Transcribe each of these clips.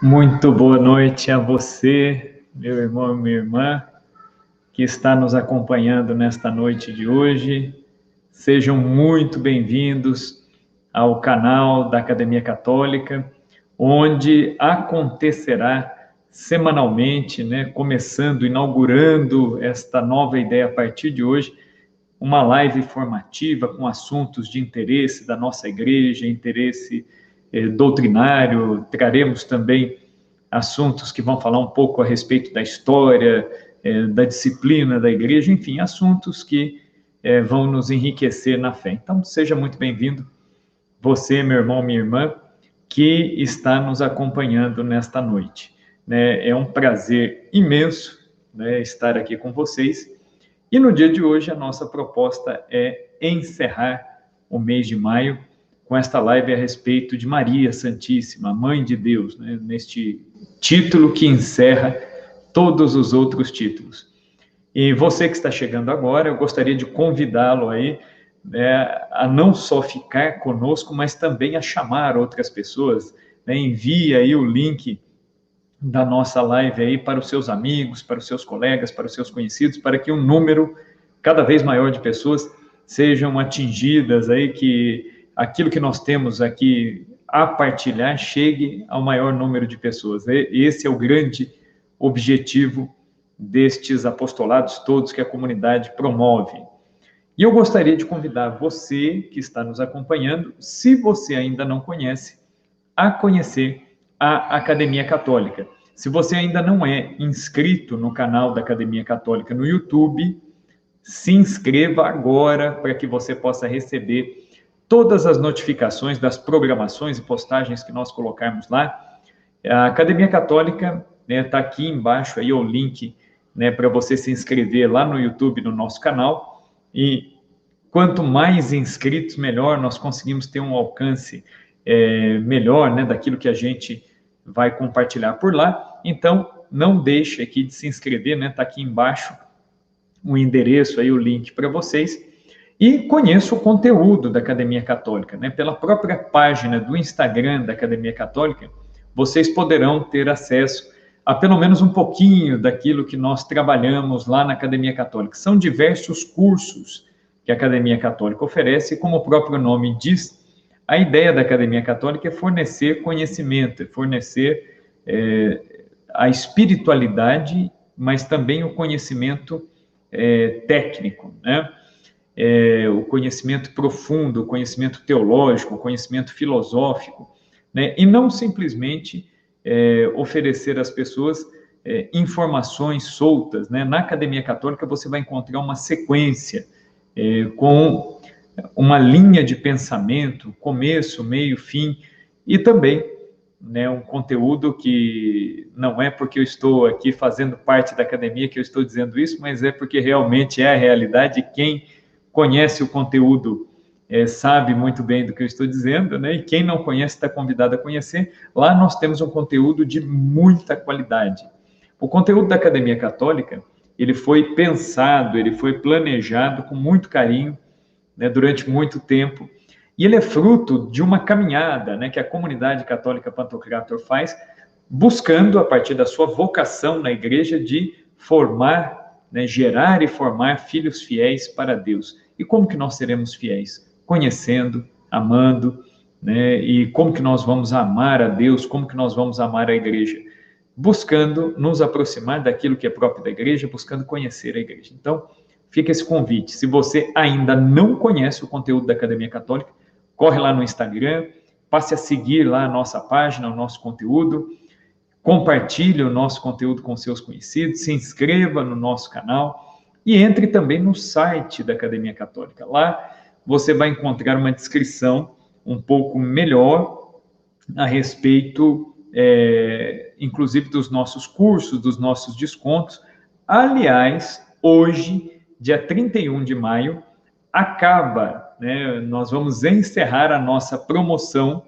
Muito boa noite a você, meu irmão e minha irmã, que está nos acompanhando nesta noite de hoje. Sejam muito bem-vindos ao canal da Academia Católica, onde acontecerá semanalmente, inaugurando esta nova ideia a partir de hoje, uma live formativa com assuntos de interesse da nossa igreja, interesse doutrinário. Traremos também assuntos que vão falar um pouco a respeito da história, da disciplina da igreja, enfim, assuntos que vão nos enriquecer na fé. Então, seja muito bem-vindo, você, meu irmão, minha irmã, que está nos acompanhando nesta noite. É um prazer imenso estar aqui com vocês. E no dia de hoje, a nossa proposta é encerrar o mês de maio com esta live a respeito de Maria Santíssima, Mãe de Deus, neste título que encerra todos os outros títulos. E você que está chegando agora, eu gostaria de convidá-lo aí a não só ficar conosco, mas também a chamar outras pessoas. Envie aí o link da nossa live aí para os seus amigos, para os seus colegas, para os seus conhecidos, para que um número cada vez maior de pessoas sejam atingidas aí, que aquilo que nós temos aqui a partilhar chegue ao maior número de pessoas. Esse é o grande objetivo destes apostolados todos que a comunidade promove. E eu gostaria de convidar você que está nos acompanhando, se você ainda não conhece, a conhecer a Academia Católica. Se você ainda não é inscrito no canal da Academia Católica no YouTube, se inscreva agora para que você possa receber todas as notificações das programações e postagens que nós colocarmos lá. A Academia Católica está aqui embaixo, aí o link para você se inscrever lá no YouTube, no nosso canal. E quanto mais inscritos, melhor, nós conseguimos ter um alcance melhor, né, daquilo que a gente vai compartilhar por lá. Então, não deixe aqui de se inscrever, né, tá aqui embaixo o endereço, aí o link para vocês. E conheça o conteúdo da Academia Católica, né, pela própria página do Instagram da Academia Católica, vocês poderão ter acesso a pelo menos um pouquinho daquilo que nós trabalhamos lá na Academia Católica. São diversos cursos que a Academia Católica oferece, e como o próprio nome diz, a ideia da Academia Católica é fornecer conhecimento, é fornecer a espiritualidade, mas também o conhecimento técnico, né? O conhecimento profundo, o conhecimento teológico, o conhecimento filosófico, né? E não simplesmente oferecer às pessoas informações soltas, né? Na Academia Católica você vai encontrar uma sequência com uma linha de pensamento, começo, meio, fim, e também, né, um conteúdo que não é porque eu estou aqui fazendo parte da academia que eu estou dizendo isso, mas é porque realmente é a realidade. Quem conhece o conteúdo sabe muito bem do que eu estou dizendo, né? E quem não conhece está convidado a conhecer. Lá nós temos um conteúdo de muita qualidade. O conteúdo da Academia Católica, ele foi pensado, ele foi planejado com muito carinho, né, durante muito tempo, e ele é fruto de uma caminhada, né, que a comunidade católica Pantocrator faz, buscando, a partir da sua vocação na igreja, de formar, né, gerar e formar filhos fiéis para Deus. E como que nós seremos fiéis? Conhecendo, amando, né, e como que nós vamos amar a Deus, como que nós vamos amar a igreja? Buscando nos aproximar daquilo que é próprio da igreja, buscando conhecer a igreja. Então, fica esse convite. Se você ainda não conhece o conteúdo da Academia Católica, corre lá no Instagram, passe a seguir lá a nossa página, o nosso conteúdo, compartilhe o nosso conteúdo com seus conhecidos, se inscreva no nosso canal e entre também no site da Academia Católica. Lá você vai encontrar uma descrição um pouco melhor a respeito, inclusive, dos nossos cursos, dos nossos descontos. Aliás, hoje, dia 31 de maio, acaba, né, nós vamos encerrar a nossa promoção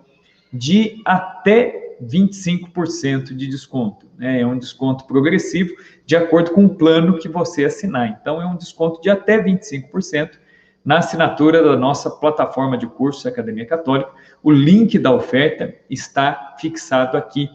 de até 25% de desconto. Né? É um desconto progressivo, de acordo com o plano que você assinar. Então, é um desconto de até 25% na assinatura da nossa plataforma de cursos Academia Católica. O link da oferta está fixado aqui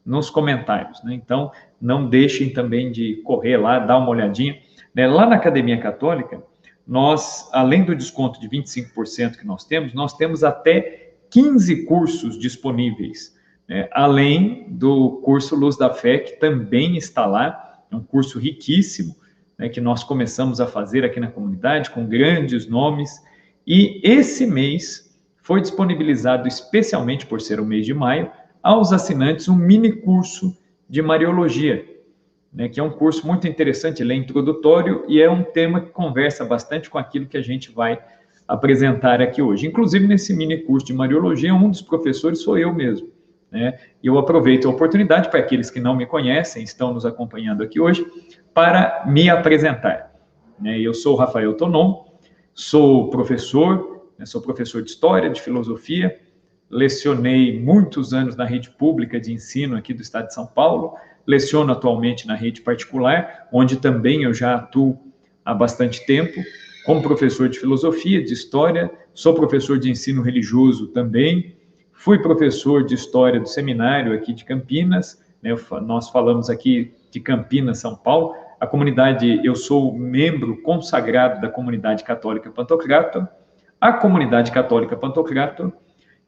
nos comentários. Né? Então, não deixem também de correr lá, dar uma olhadinha. Lá na Academia Católica, nós, além do desconto de 25% que nós temos até 15 cursos disponíveis, né? Além do curso Luz da Fé, que também está lá, é um curso riquíssimo, né, que nós começamos a fazer aqui na comunidade, com grandes nomes, e esse mês foi disponibilizado especialmente por ser o mês de maio, aos assinantes um mini curso de Mariologia, né, que é um curso muito interessante, ele é introdutório e é um tema que conversa bastante com aquilo que a gente vai apresentar aqui hoje. Inclusive, nesse mini curso de Mariologia, um dos professores sou eu mesmo, né? E eu aproveito a oportunidade, para aqueles que não me conhecem, estão nos acompanhando aqui hoje, para me apresentar. Né? Eu sou o Rafael Tonon, sou professor, né, sou professor de História, de Filosofia, lecionei muitos anos na rede pública de ensino aqui do estado de São Paulo, leciono atualmente na rede particular, onde também eu já atuo há bastante tempo, como professor de filosofia, de história, sou professor de ensino religioso também, fui professor de história do seminário aqui de Campinas, né, nós falamos aqui de Campinas, São Paulo, a comunidade, eu sou membro consagrado da comunidade católica Pantocrator, a comunidade católica Pantocrator,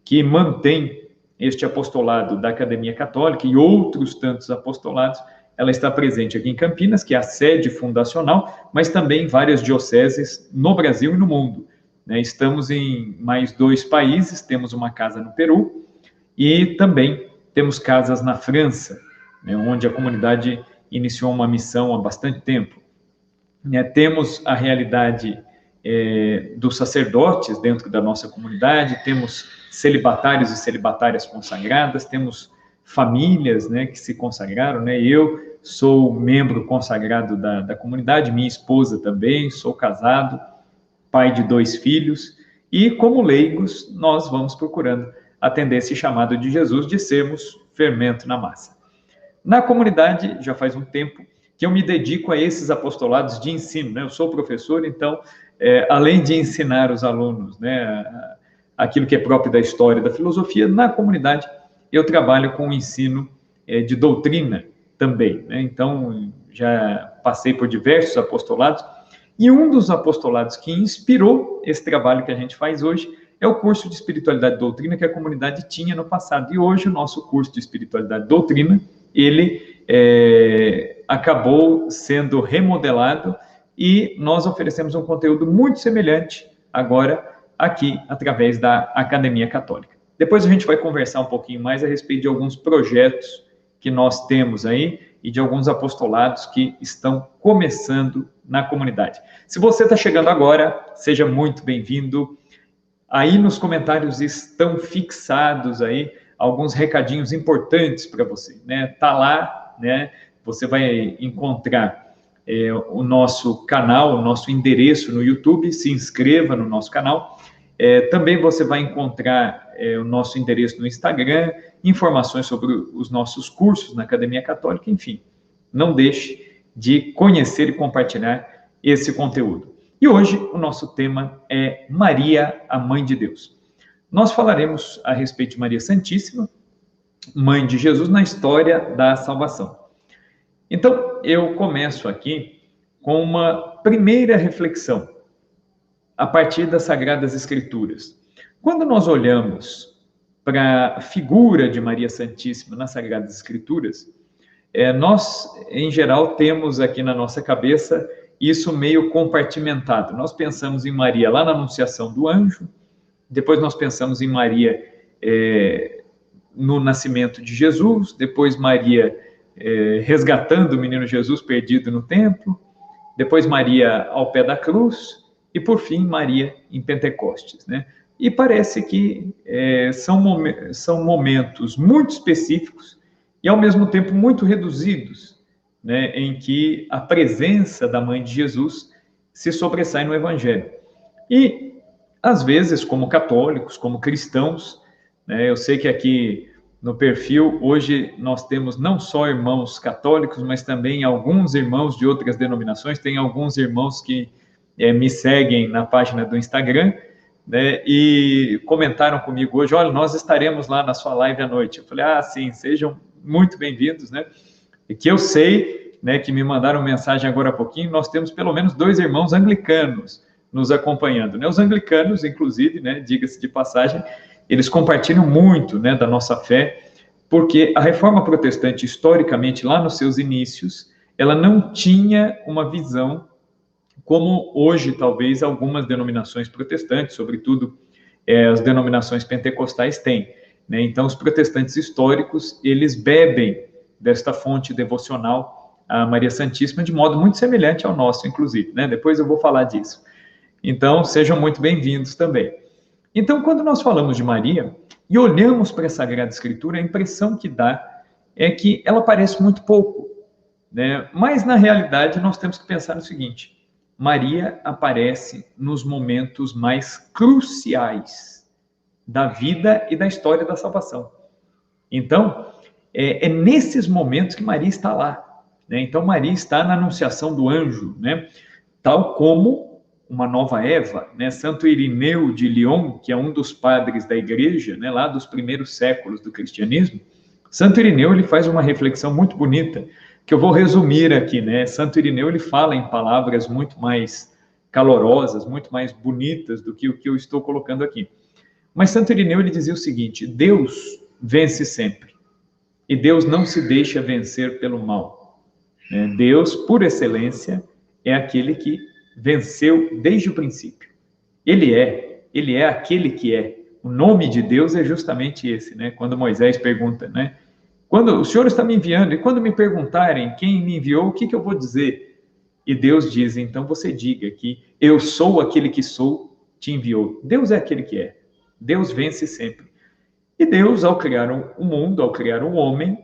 que mantém este apostolado da Academia Católica e outros tantos apostolados, ela está presente aqui em Campinas, que é a sede fundacional, mas também em várias dioceses no Brasil e no mundo. Né? Estamos em mais 2 países, temos uma casa no Peru e também temos casas na França, né, onde a comunidade iniciou uma missão há bastante tempo. Né? Temos a realidade dos sacerdotes dentro da nossa comunidade, temos celibatários e celibatárias consagradas, temos famílias, né, que se consagraram, né? Eu sou membro consagrado da comunidade, minha esposa também, sou casado, pai de 2 filhos, e como leigos nós vamos procurando atender esse chamado de Jesus de sermos fermento na massa. Na comunidade, já faz um tempo que eu me dedico a esses apostolados de ensino, né? Eu sou professor, então, além de ensinar os alunos, né, aquilo que é próprio da história e da filosofia, na comunidade eu trabalho com o ensino de doutrina também, né? Então, já passei por diversos apostolados, e um dos apostolados que inspirou esse trabalho que a gente faz hoje é o curso de Espiritualidade e Doutrina que a comunidade tinha no passado. E hoje o nosso curso de Espiritualidade e Doutrina, ele acabou sendo remodelado e nós oferecemos um conteúdo muito semelhante agora aqui através da Academia Católica. Depois a gente vai conversar um pouquinho mais a respeito de alguns projetos que nós temos aí e de alguns apostolados que estão começando na comunidade. Se você está chegando agora, seja muito bem-vindo. Aí nos comentários estão fixados aí alguns recadinhos importantes para você, né? Tá lá, né? Você vai encontrar o nosso canal, o nosso endereço no YouTube, se inscreva no nosso canal. Também você vai encontrar o nosso endereço no Instagram, informações sobre os nossos cursos na Academia Católica, enfim. Não deixe de conhecer e compartilhar esse conteúdo. E hoje o nosso tema é Maria, a Mãe de Deus. Nós falaremos a respeito de Maria Santíssima, Mãe de Jesus, na história da salvação. Então, eu começo aqui com uma primeira reflexão, a partir das Sagradas Escrituras. Quando nós olhamos para a figura de Maria Santíssima nas Sagradas Escrituras, nós, em geral, temos aqui na nossa cabeça isso meio compartimentado. Nós pensamos em Maria lá na Anunciação do anjo, depois nós pensamos em Maria no nascimento de Jesus, depois Maria resgatando o menino Jesus perdido no templo, depois Maria ao pé da cruz, e por fim Maria em Pentecostes, né? E parece que são momentos muito específicos e ao mesmo tempo muito reduzidos, né, em que a presença da Mãe de Jesus se sobressai no Evangelho. E, às vezes, como católicos, como cristãos, né, eu sei que aqui no perfil, hoje nós temos não só irmãos católicos, mas também alguns irmãos de outras denominações, tem alguns irmãos que me seguem na página do Instagram, né, e comentaram comigo hoje, olha, nós estaremos lá na sua live à noite. Eu falei, sim, sejam muito bem-vindos, né? E que eu sei, né, que me mandaram mensagem agora há pouquinho, nós temos pelo menos 2 irmãos anglicanos nos acompanhando, né? Os anglicanos, inclusive, né, diga-se de passagem, eles compartilham muito, né, da nossa fé, porque a Reforma Protestante, historicamente, lá nos seus inícios, ela não tinha uma visão como hoje, talvez, algumas denominações protestantes, sobretudo as denominações pentecostais têm, né? Então, os protestantes históricos, eles bebem desta fonte devocional a Maria Santíssima de modo muito semelhante ao nosso, inclusive, né? Depois eu vou falar disso. Então, sejam muito bem-vindos também. Então, quando nós falamos de Maria e olhamos para a Sagrada Escritura, a impressão que dá é que ela aparece muito pouco, né? Mas, na realidade, nós temos que pensar no seguinte: Maria aparece nos momentos mais cruciais da vida e da história da salvação. Então, é nesses momentos que Maria está lá, né? Então, Maria está na anunciação do anjo, né? Tal como uma nova Eva, né? Santo Irineu de Lyon, que é um dos padres da igreja, né? Lá dos primeiros séculos do cristianismo, Santo Irineu ele faz uma reflexão muito bonita, que eu vou resumir aqui, né? Santo Irineu ele fala em palavras muito mais calorosas, muito mais bonitas do que o que eu estou colocando aqui. Mas Santo Irineu ele dizia o seguinte: Deus vence sempre. E Deus não se deixa vencer pelo mal. Deus, por excelência, é aquele que venceu desde o princípio. Ele é aquele que é. O nome de Deus é justamente esse, né? Quando Moisés pergunta, né? Quando o Senhor está me enviando, e quando me perguntarem quem me enviou, o que eu vou dizer? E Deus diz, então você diga que eu sou aquele que sou, te enviou. Deus é aquele que é. Deus vence sempre. E Deus, ao criar o mundo, ao criar o homem,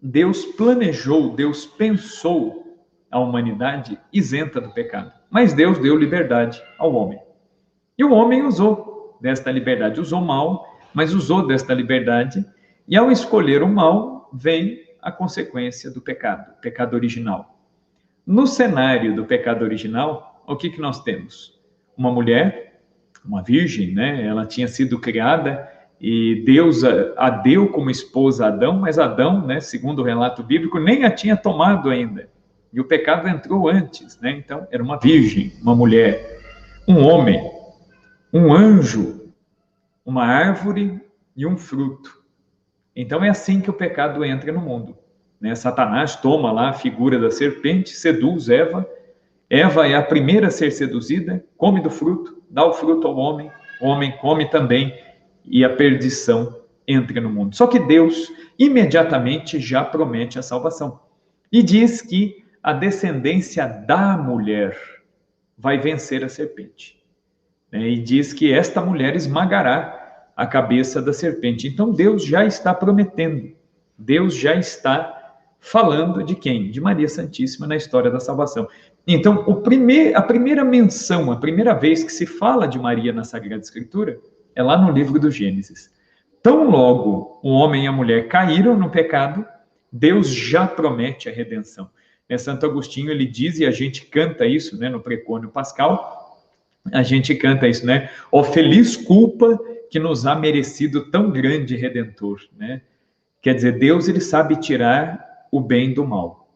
Deus planejou, Deus pensou a humanidade isenta do pecado. Mas Deus deu liberdade ao homem. E o homem usou desta liberdade, usou mal, mas usou desta liberdade, e ao escolher o mal, vem a consequência do pecado, o pecado original. No cenário do pecado original, o que nós temos? Uma mulher, uma virgem, né? Ela tinha sido criada e Deus a deu como esposa a Adão, mas Adão, né, segundo o relato bíblico, nem a tinha tomado ainda. E o pecado entrou antes, né? Então, era uma virgem, uma mulher, um homem, um anjo, uma árvore e um fruto. Então, é assim que o pecado entra no mundo, né? Satanás toma lá a figura da serpente, seduz Eva. Eva é a primeira a ser seduzida, come do fruto, dá o fruto ao homem, o homem come também, e a perdição entra no mundo. Só que Deus imediatamente já promete a salvação. E diz que a descendência da mulher vai vencer a serpente. E diz que esta mulher esmagará a cabeça da serpente. Então Deus já está prometendo. Deus já está falando de quem? De Maria Santíssima na história da salvação. Então, a primeira menção, a primeira vez que se fala de Maria na Sagrada Escritura é lá no livro do Gênesis. Tão logo o homem e a mulher caíram no pecado, Deus já promete a redenção. Santo Agostinho, ele diz, e a gente canta isso, né, no precônio pascal, a gente canta isso, né? Ó feliz culpa que nos há merecido tão grande Redentor, né? Quer dizer, Deus, ele sabe tirar o bem do mal,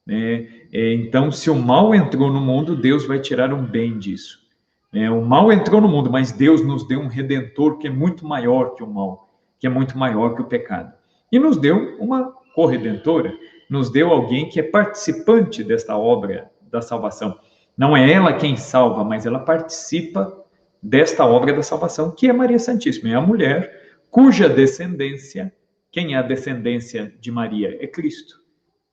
né? Então, se o mal entrou no mundo, Deus vai tirar um bem disso. O mal entrou no mundo, mas Deus nos deu um Redentor que é muito maior que o mal, que é muito maior que o pecado. E nos deu uma corredentora, nos deu alguém que é participante desta obra da salvação. Não é ela quem salva, mas ela participa desta obra da salvação, que é Maria Santíssima. É a mulher cuja descendência, quem é a descendência de Maria? É Cristo.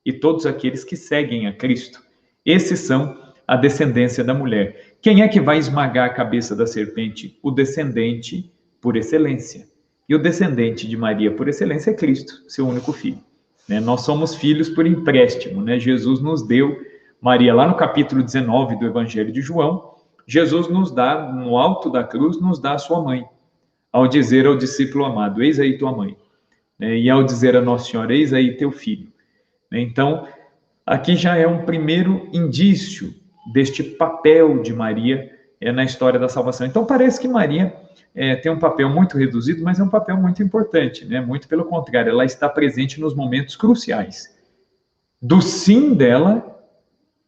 E todos aqueles que seguem a Cristo. Esses são a descendência da mulher. Quem é que vai esmagar a cabeça da serpente? O descendente por excelência. E o descendente de Maria por excelência é Cristo, seu único filho. Nós somos filhos por empréstimo, né? Jesus nos deu Maria, lá no capítulo 19 do Evangelho de João, Jesus nos dá, no alto da cruz, nos dá a sua mãe, ao dizer ao discípulo amado, eis aí tua mãe, e ao dizer a Nossa Senhora, eis aí teu filho. Então, aqui já é um primeiro indício deste papel de Maria na história da salvação. Então, parece que Maria tem um papel muito reduzido, mas é um papel muito importante, né? Muito pelo contrário, ela está presente nos momentos cruciais. Do sim dela,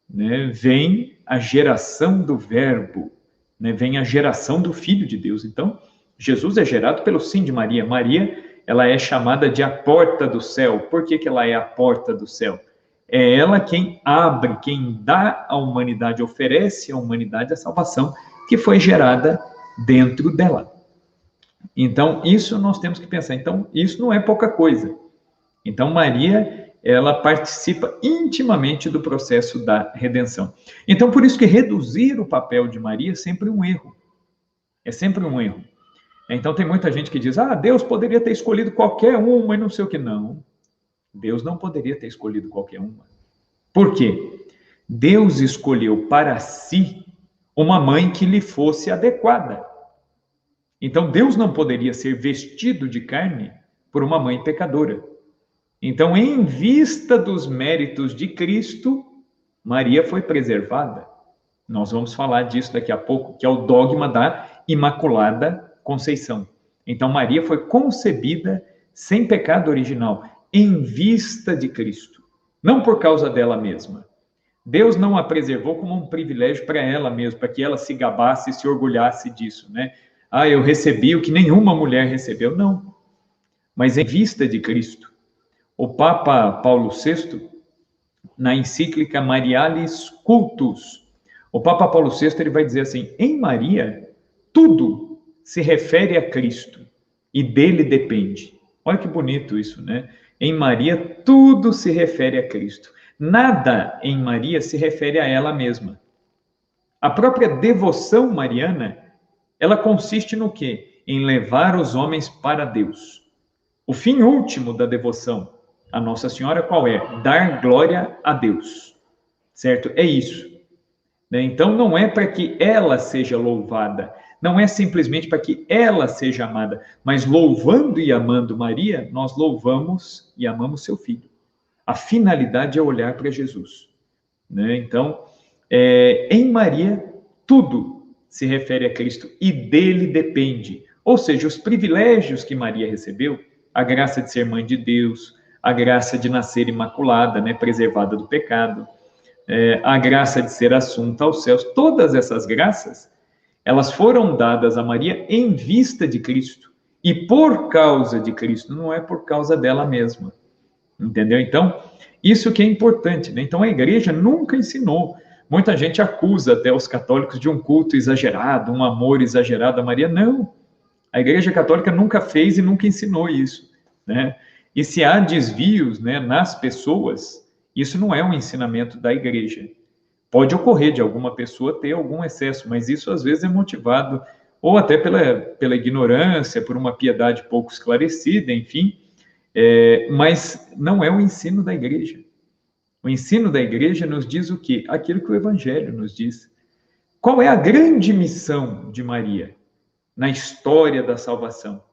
né, vem a geração do Verbo, né, vem a geração do Filho de Deus. Então, Jesus é gerado pelo sim de Maria. Maria, ela é chamada de a porta do céu. Por que ela é a porta do céu? É ela quem abre, quem dá à humanidade, oferece à humanidade a salvação que foi gerada dentro dela. Então, isso nós temos que pensar. Então, isso não é pouca coisa. Então, Maria, ela participa intimamente do processo da redenção. Então, por isso que reduzir o papel de Maria é sempre um erro. É sempre um erro. Então, tem muita gente que diz, Deus poderia ter escolhido qualquer uma e não sei o que. Não, Deus não poderia ter escolhido qualquer uma. Por quê? Deus escolheu para si uma mãe que lhe fosse adequada. Então, Deus não poderia ser vestido de carne por uma mãe pecadora. Então, em vista dos méritos de Cristo, Maria foi preservada. Nós vamos falar disso daqui a pouco, que é o dogma da Imaculada Conceição. Então, Maria foi concebida sem pecado original, em vista de Cristo, não por causa dela mesma. Deus não a preservou como um privilégio para ela mesma, para que ela se gabasse e se orgulhasse disso, né? Eu recebi o que nenhuma mulher recebeu. Não, mas em vista de Cristo. O Papa Paulo VI, na encíclica Marialis Cultus, o Papa Paulo VI, ele vai dizer assim, em Maria, tudo se refere a Cristo e dele depende. Olha que bonito isso, né? Em Maria, tudo se refere a Cristo. Nada em Maria se refere a ela mesma. A própria devoção mariana, ela consiste no quê? Em levar os homens para Deus. O fim último da devoção a Nossa Senhora qual é? Dar glória a Deus. certo? É isso, né? Então, não é para que ela seja louvada, não é simplesmente para que ela seja amada, mas louvando e amando Maria, nós louvamos e amamos seu filho. A finalidade é olhar para Jesus, né? Então, em Maria, tudo se refere a Cristo e dele depende. Ou seja, os privilégios que Maria recebeu, a graça de ser mãe de Deus, a graça de nascer imaculada, né, preservada do pecado, a graça de ser assunta aos céus, todas essas graças, elas foram dadas a Maria em vista de Cristo e por causa de Cristo, não é por causa dela mesma, entendeu? Então, isso que é importante, né? Então, a igreja nunca ensinou. Muita gente acusa até os católicos de um culto exagerado, um amor exagerado a Maria. Não, a igreja católica nunca fez e nunca ensinou isso, né? E se há desvios, né, nas pessoas, isso não é um ensinamento da igreja. Pode ocorrer de alguma pessoa ter algum excesso, mas isso às vezes é motivado ou até pela ignorância, por uma piedade pouco esclarecida, enfim, mas não é o ensino da igreja. O ensino da igreja nos diz o quê? Aquilo que o Evangelho nos diz. Qual é a grande missão de Maria na história da salvação?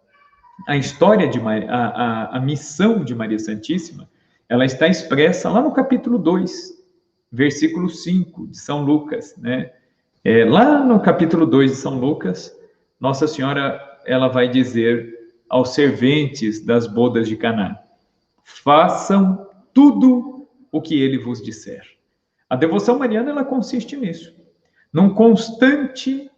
A história de Maria, a missão de Maria Santíssima, ela está expressa lá no capítulo 2, versículo 5 de São Lucas, né? Lá no capítulo 2 de São Lucas, Nossa Senhora, ela vai dizer aos serventes das bodas de Caná: façam tudo o que ele vos disser. A devoção mariana, ela consiste nisso, num constante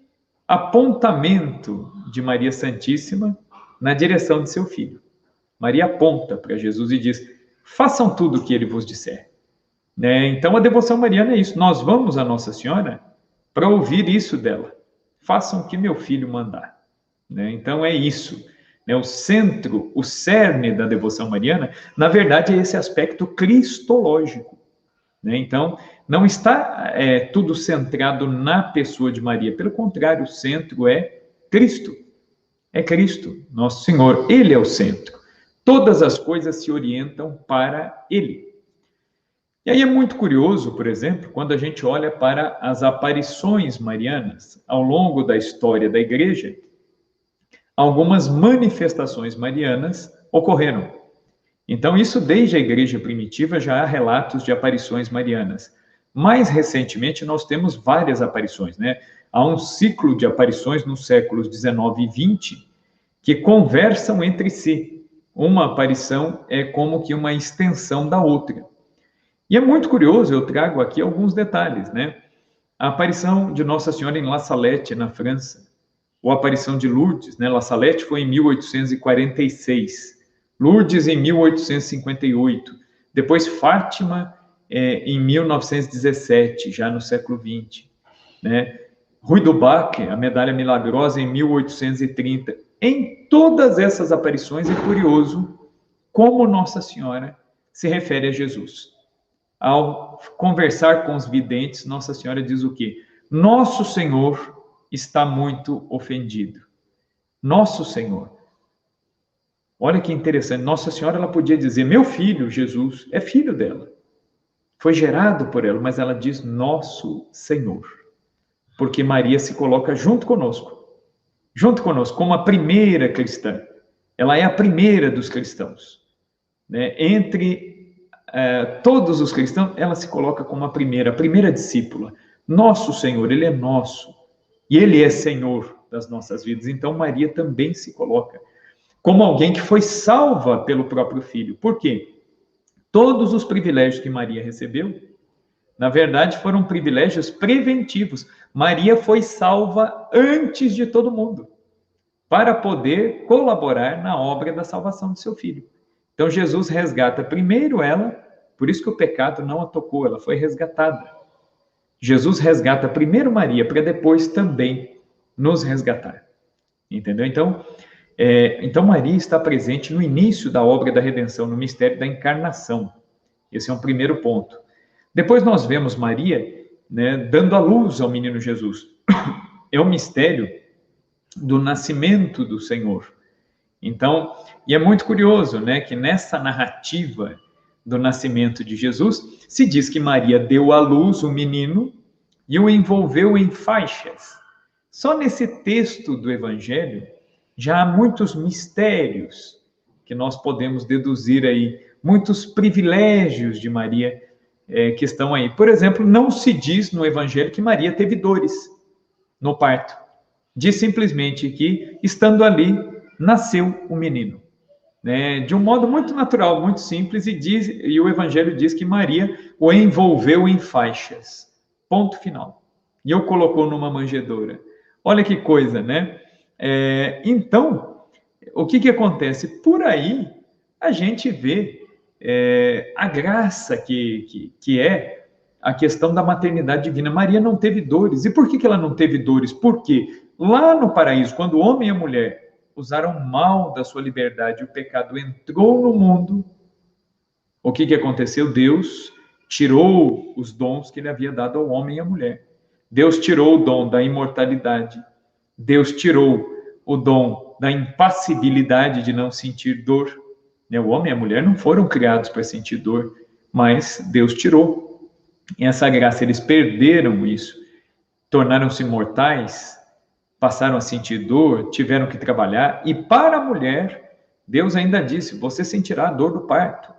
apontamento de Maria Santíssima na direção de seu filho. Maria aponta para Jesus e diz: façam tudo o que ele vos disser. Então, a devoção mariana é isso. Nós vamos a Nossa Senhora para ouvir isso dela. Façam o que meu filho mandar. Então, é isso. O centro, o cerne da devoção mariana, na verdade, é esse aspecto cristológico. Então, não está tudo centrado na pessoa de Maria. Pelo contrário, o centro é Cristo. É Cristo, nosso Senhor. Ele é o centro. Todas as coisas se orientam para Ele. E aí é muito curioso, por exemplo, quando a gente olha para as aparições marianas ao longo da história da Igreja, algumas manifestações marianas ocorreram. Então, isso desde a Igreja primitiva já há relatos de aparições marianas. Mais recentemente, nós temos várias aparições, né? Há um ciclo de aparições nos séculos 19 e 20 que conversam entre si. Uma aparição é como que uma extensão da outra. E é muito curioso, eu trago aqui alguns detalhes, né? A aparição de Nossa Senhora em La Salette, na França, ou a aparição de Lourdes, né? La Salette foi em 1846, Lourdes em 1858, depois Fátima em 1917, já no século XX, né? Rui do Bac, a Medalha Milagrosa, em 1830. Em todas essas aparições é curioso como Nossa Senhora se refere a Jesus. Ao conversar com os videntes, Nossa Senhora diz o quê? Nosso Senhor está muito ofendido. Nosso Senhor. Olha que interessante. Nossa Senhora, ela podia dizer, meu filho, Jesus, é filho dela. Foi gerado por ela, mas ela diz nosso Senhor. Porque Maria se coloca junto conosco, como a primeira cristã. Ela é a primeira dos cristãos. Entre todos os cristãos, ela se coloca como a primeira discípula. Nosso Senhor, Ele é nosso. E Ele é Senhor das nossas vidas. Então, Maria também se coloca como alguém que foi salva pelo próprio Filho. Por quê? Todos os privilégios que Maria recebeu, na verdade, foram privilégios preventivos. Maria foi salva antes de todo mundo, para poder colaborar na obra da salvação do seu filho. Então, Jesus resgata primeiro ela, por isso que o pecado não a tocou, ela foi resgatada. Jesus resgata primeiro Maria, para depois também nos resgatar. Entendeu? Então, Maria está presente no início da obra da redenção, no mistério da encarnação. Esse é um primeiro ponto. Depois nós vemos Maria, né, dando a luz ao menino Jesus. É o mistério do nascimento do Senhor. Então, e é muito curioso, né, que nessa narrativa do nascimento de Jesus, se diz que Maria deu à luz o menino e o envolveu em faixas. Só nesse texto do Evangelho já há muitos mistérios que nós podemos deduzir aí, muitos privilégios de Maria que estão aí. Por exemplo, não se diz no Evangelho que Maria teve dores no parto. Diz simplesmente que, estando ali, nasceu o menino. De um modo muito natural, muito simples, e o Evangelho diz que Maria o envolveu em faixas. Ponto final. E o colocou numa manjedoura. Olha que coisa, né? Então, o que acontece? Por aí, a gente vê a graça que é a questão da maternidade divina. Maria não teve dores. E por que ela não teve dores? Porque lá no paraíso, quando o homem e a mulher usaram mal da sua liberdade, o pecado entrou no mundo, o que aconteceu? Deus tirou os dons que ele havia dado ao homem e à mulher. Deus tirou o dom da imortalidade. Deus tirou o dom da impassibilidade de não sentir dor. O homem e a mulher não foram criados para sentir dor, mas Deus tirou. E essa graça, eles perderam isso, tornaram-se mortais, passaram a sentir dor, tiveram que trabalhar. E para a mulher, Deus ainda disse, você sentirá a dor do parto.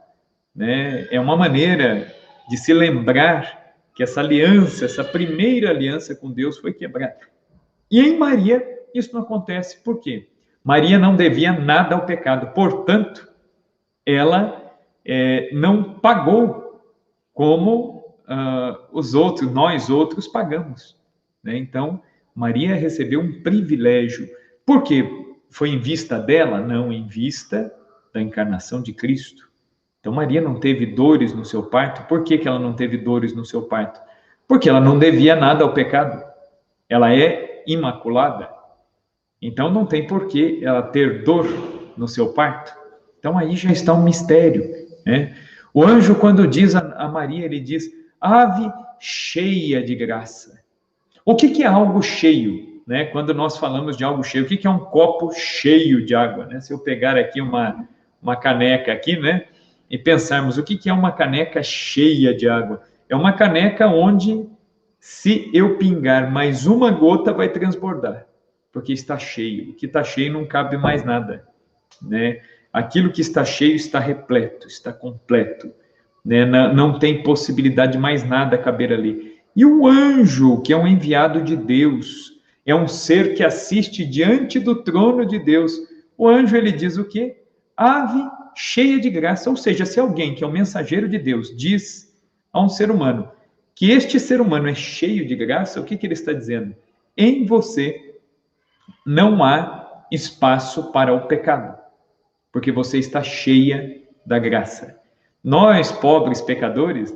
É uma maneira de se lembrar que essa aliança, essa primeira aliança com Deus foi quebrada. E em Maria, isso não acontece. Por quê? Maria não devia nada ao pecado. Portanto, ela não pagou como nós outros pagamos. Então, Maria recebeu um privilégio. Por quê? Foi em vista dela? Não, em vista da encarnação de Cristo. Então, Maria não teve dores no seu parto. Por que ela não teve dores no seu parto? Porque ela não devia nada ao pecado. Ela é imaculada. Então, não tem por que ela ter dor no seu parto. Então, aí já está um mistério. O anjo, quando diz a Maria, ele diz, ave cheia de graça. O que é algo cheio? Quando nós falamos de algo cheio, o que é um copo cheio de água? Se eu pegar aqui uma caneca aqui, e pensarmos o que é uma caneca cheia de água? É uma caneca onde, se eu pingar mais uma gota, vai transbordar, porque está cheio. O que está cheio não cabe mais nada. Aquilo que está cheio está repleto, está completo. Não tem possibilidade de mais nada caber ali. E o anjo, que é um enviado de Deus, é um ser que assiste diante do trono de Deus. O anjo, ele diz o quê? Ave cheia de graça. Ou seja, se alguém que é um mensageiro de Deus diz a um ser humano que este ser humano é cheio de graça, o que ele está dizendo? Em você não há espaço para o pecado, porque você está cheia da graça. Nós, pobres pecadores,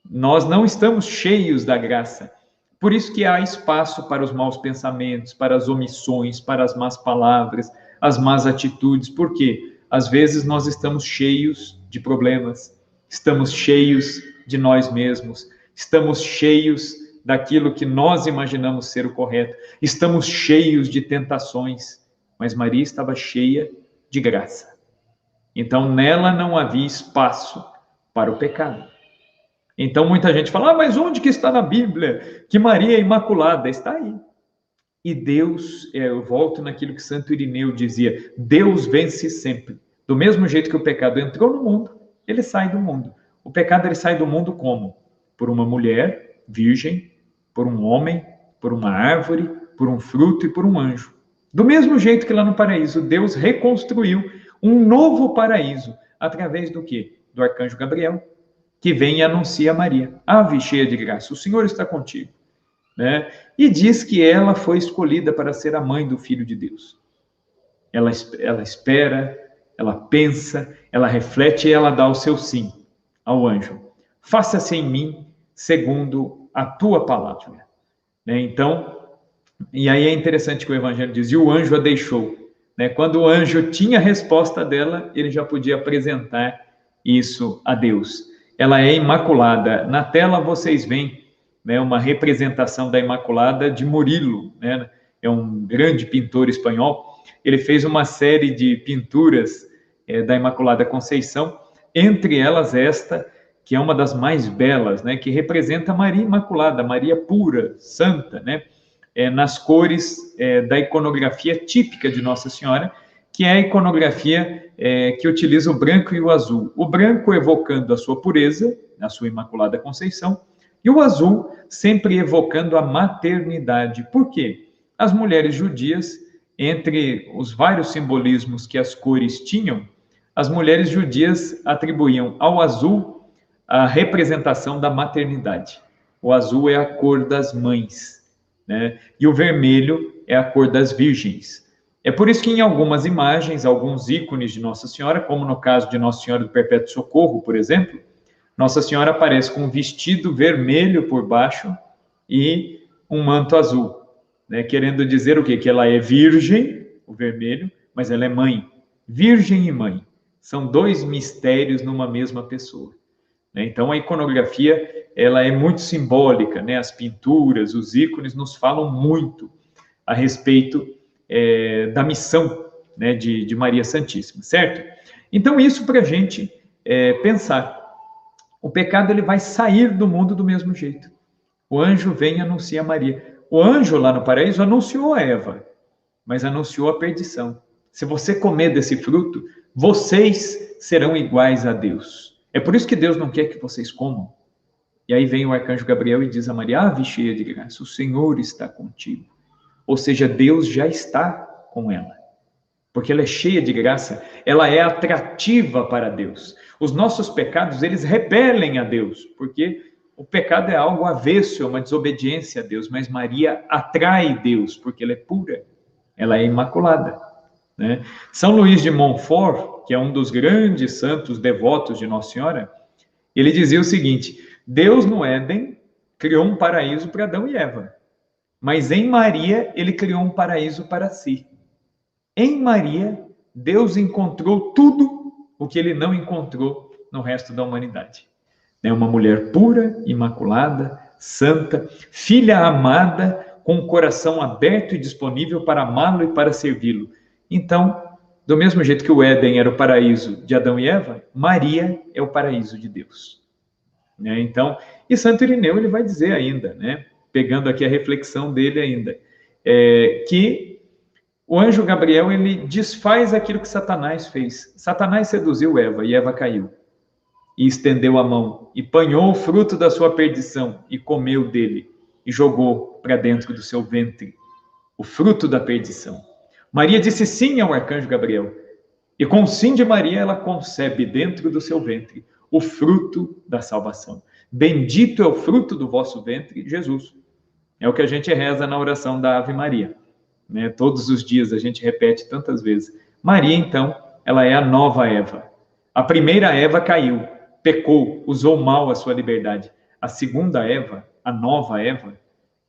nós não estamos cheios da graça. Por isso que há espaço para os maus pensamentos, para as omissões, para as más palavras, as más atitudes. Por quê? Às vezes nós estamos cheios de problemas, estamos cheios de nós mesmos, estamos cheios daquilo que nós imaginamos ser o correto, estamos cheios de tentações, mas Maria estava cheia de graça. Então, nela não havia espaço para o pecado. Então, muita gente fala, mas onde que está na Bíblia que Maria é imaculada? Está aí. E Deus, eu volto naquilo que Santo Irineu dizia, Deus vence sempre. Do mesmo jeito que o pecado entrou no mundo, ele sai do mundo. O pecado, ele sai do mundo como? Por uma mulher virgem, por um homem, por uma árvore, por um fruto e por um anjo. Do mesmo jeito que lá no paraíso, Deus reconstruiu um novo paraíso, através do quê? Do arcanjo Gabriel, que vem e anuncia a Maria, ave cheia de graça, o Senhor está contigo. E diz que ela foi escolhida para ser a mãe do Filho de Deus. Ela espera, ela pensa, ela reflete e ela dá o seu sim ao anjo. Faça-se em mim segundo a tua palavra. Então, e aí é interessante que o Evangelho diz, e o anjo a deixou. Quando o anjo tinha a resposta dela, ele já podia apresentar isso a Deus. Ela é imaculada. Na tela vocês veem uma representação da Imaculada de Murilo. É um grande pintor espanhol. Ele fez uma série de pinturas da Imaculada Conceição, entre elas esta, que é uma das mais belas, né, que representa Maria Imaculada, Maria pura, santa, né, nas cores da iconografia típica de Nossa Senhora, que é a iconografia que utiliza o branco e o azul. O branco evocando a sua pureza, a sua Imaculada Conceição, e o azul sempre evocando a maternidade. Por quê? As mulheres judias, entre os vários simbolismos que as cores tinham, as mulheres judias atribuíam ao azul a representação da maternidade. O azul é a cor das mães, né? E o vermelho é a cor das virgens. É por isso que em algumas imagens, alguns ícones de Nossa Senhora, como no caso de Nossa Senhora do Perpétuo Socorro, por exemplo, Nossa Senhora aparece com um vestido vermelho por baixo e um manto azul, né? Querendo dizer o quê? Que ela é virgem, o vermelho, mas ela é mãe. Virgem e mãe. São dois mistérios numa mesma pessoa. Então, a iconografia, ela é muito simbólica, né? As pinturas, os ícones nos falam muito a respeito da missão, né, de Maria Santíssima, certo? Então, isso para a gente pensar. O pecado ele vai sair do mundo do mesmo jeito. O anjo vem e anuncia a Maria. O anjo lá no paraíso anunciou a Eva, mas anunciou a perdição. Se você comer desse fruto, vocês serão iguais a Deus. É por isso que Deus não quer que vocês comam. E aí vem o arcanjo Gabriel e diz a Maria: ave cheia de graça, o Senhor está contigo. Ou seja, Deus já está com ela. Porque ela é cheia de graça, ela é atrativa para Deus. Os nossos pecados, eles repelem a Deus, porque o pecado é algo avesso, é uma desobediência a Deus, mas Maria atrai Deus, porque ela é pura, ela é imaculada, né? São Luís de Montfort, que é um dos grandes santos devotos de Nossa Senhora, ele dizia o seguinte: Deus no Éden criou um paraíso para Adão e Eva, mas em Maria ele criou um paraíso para si. Em Maria, Deus encontrou tudo o que ele não encontrou no resto da humanidade. É uma mulher pura, imaculada, santa, filha amada, com o coração aberto e disponível para amá-lo e para servi-lo. Então, do mesmo jeito que o Éden era o paraíso de Adão e Eva, Maria é o paraíso de Deus. Então, e Santo Irineu ele vai dizer ainda, né, pegando aqui a reflexão dele ainda, que o anjo Gabriel ele desfaz aquilo que Satanás fez. Satanás seduziu Eva e Eva caiu. E estendeu a mão, e panhou o fruto da sua perdição, e comeu dele, e jogou para dentro do seu ventre o fruto da perdição. Maria disse sim ao arcanjo Gabriel, e com o sim de Maria, ela concebe dentro do seu ventre o fruto da salvação. Bendito é o fruto do vosso ventre, Jesus. É o que a gente reza na oração da Ave Maria, né? Todos os dias a gente repete tantas vezes. Maria, então, ela é a nova Eva. A primeira Eva caiu, pecou, usou mal a sua liberdade. A segunda Eva, a nova Eva,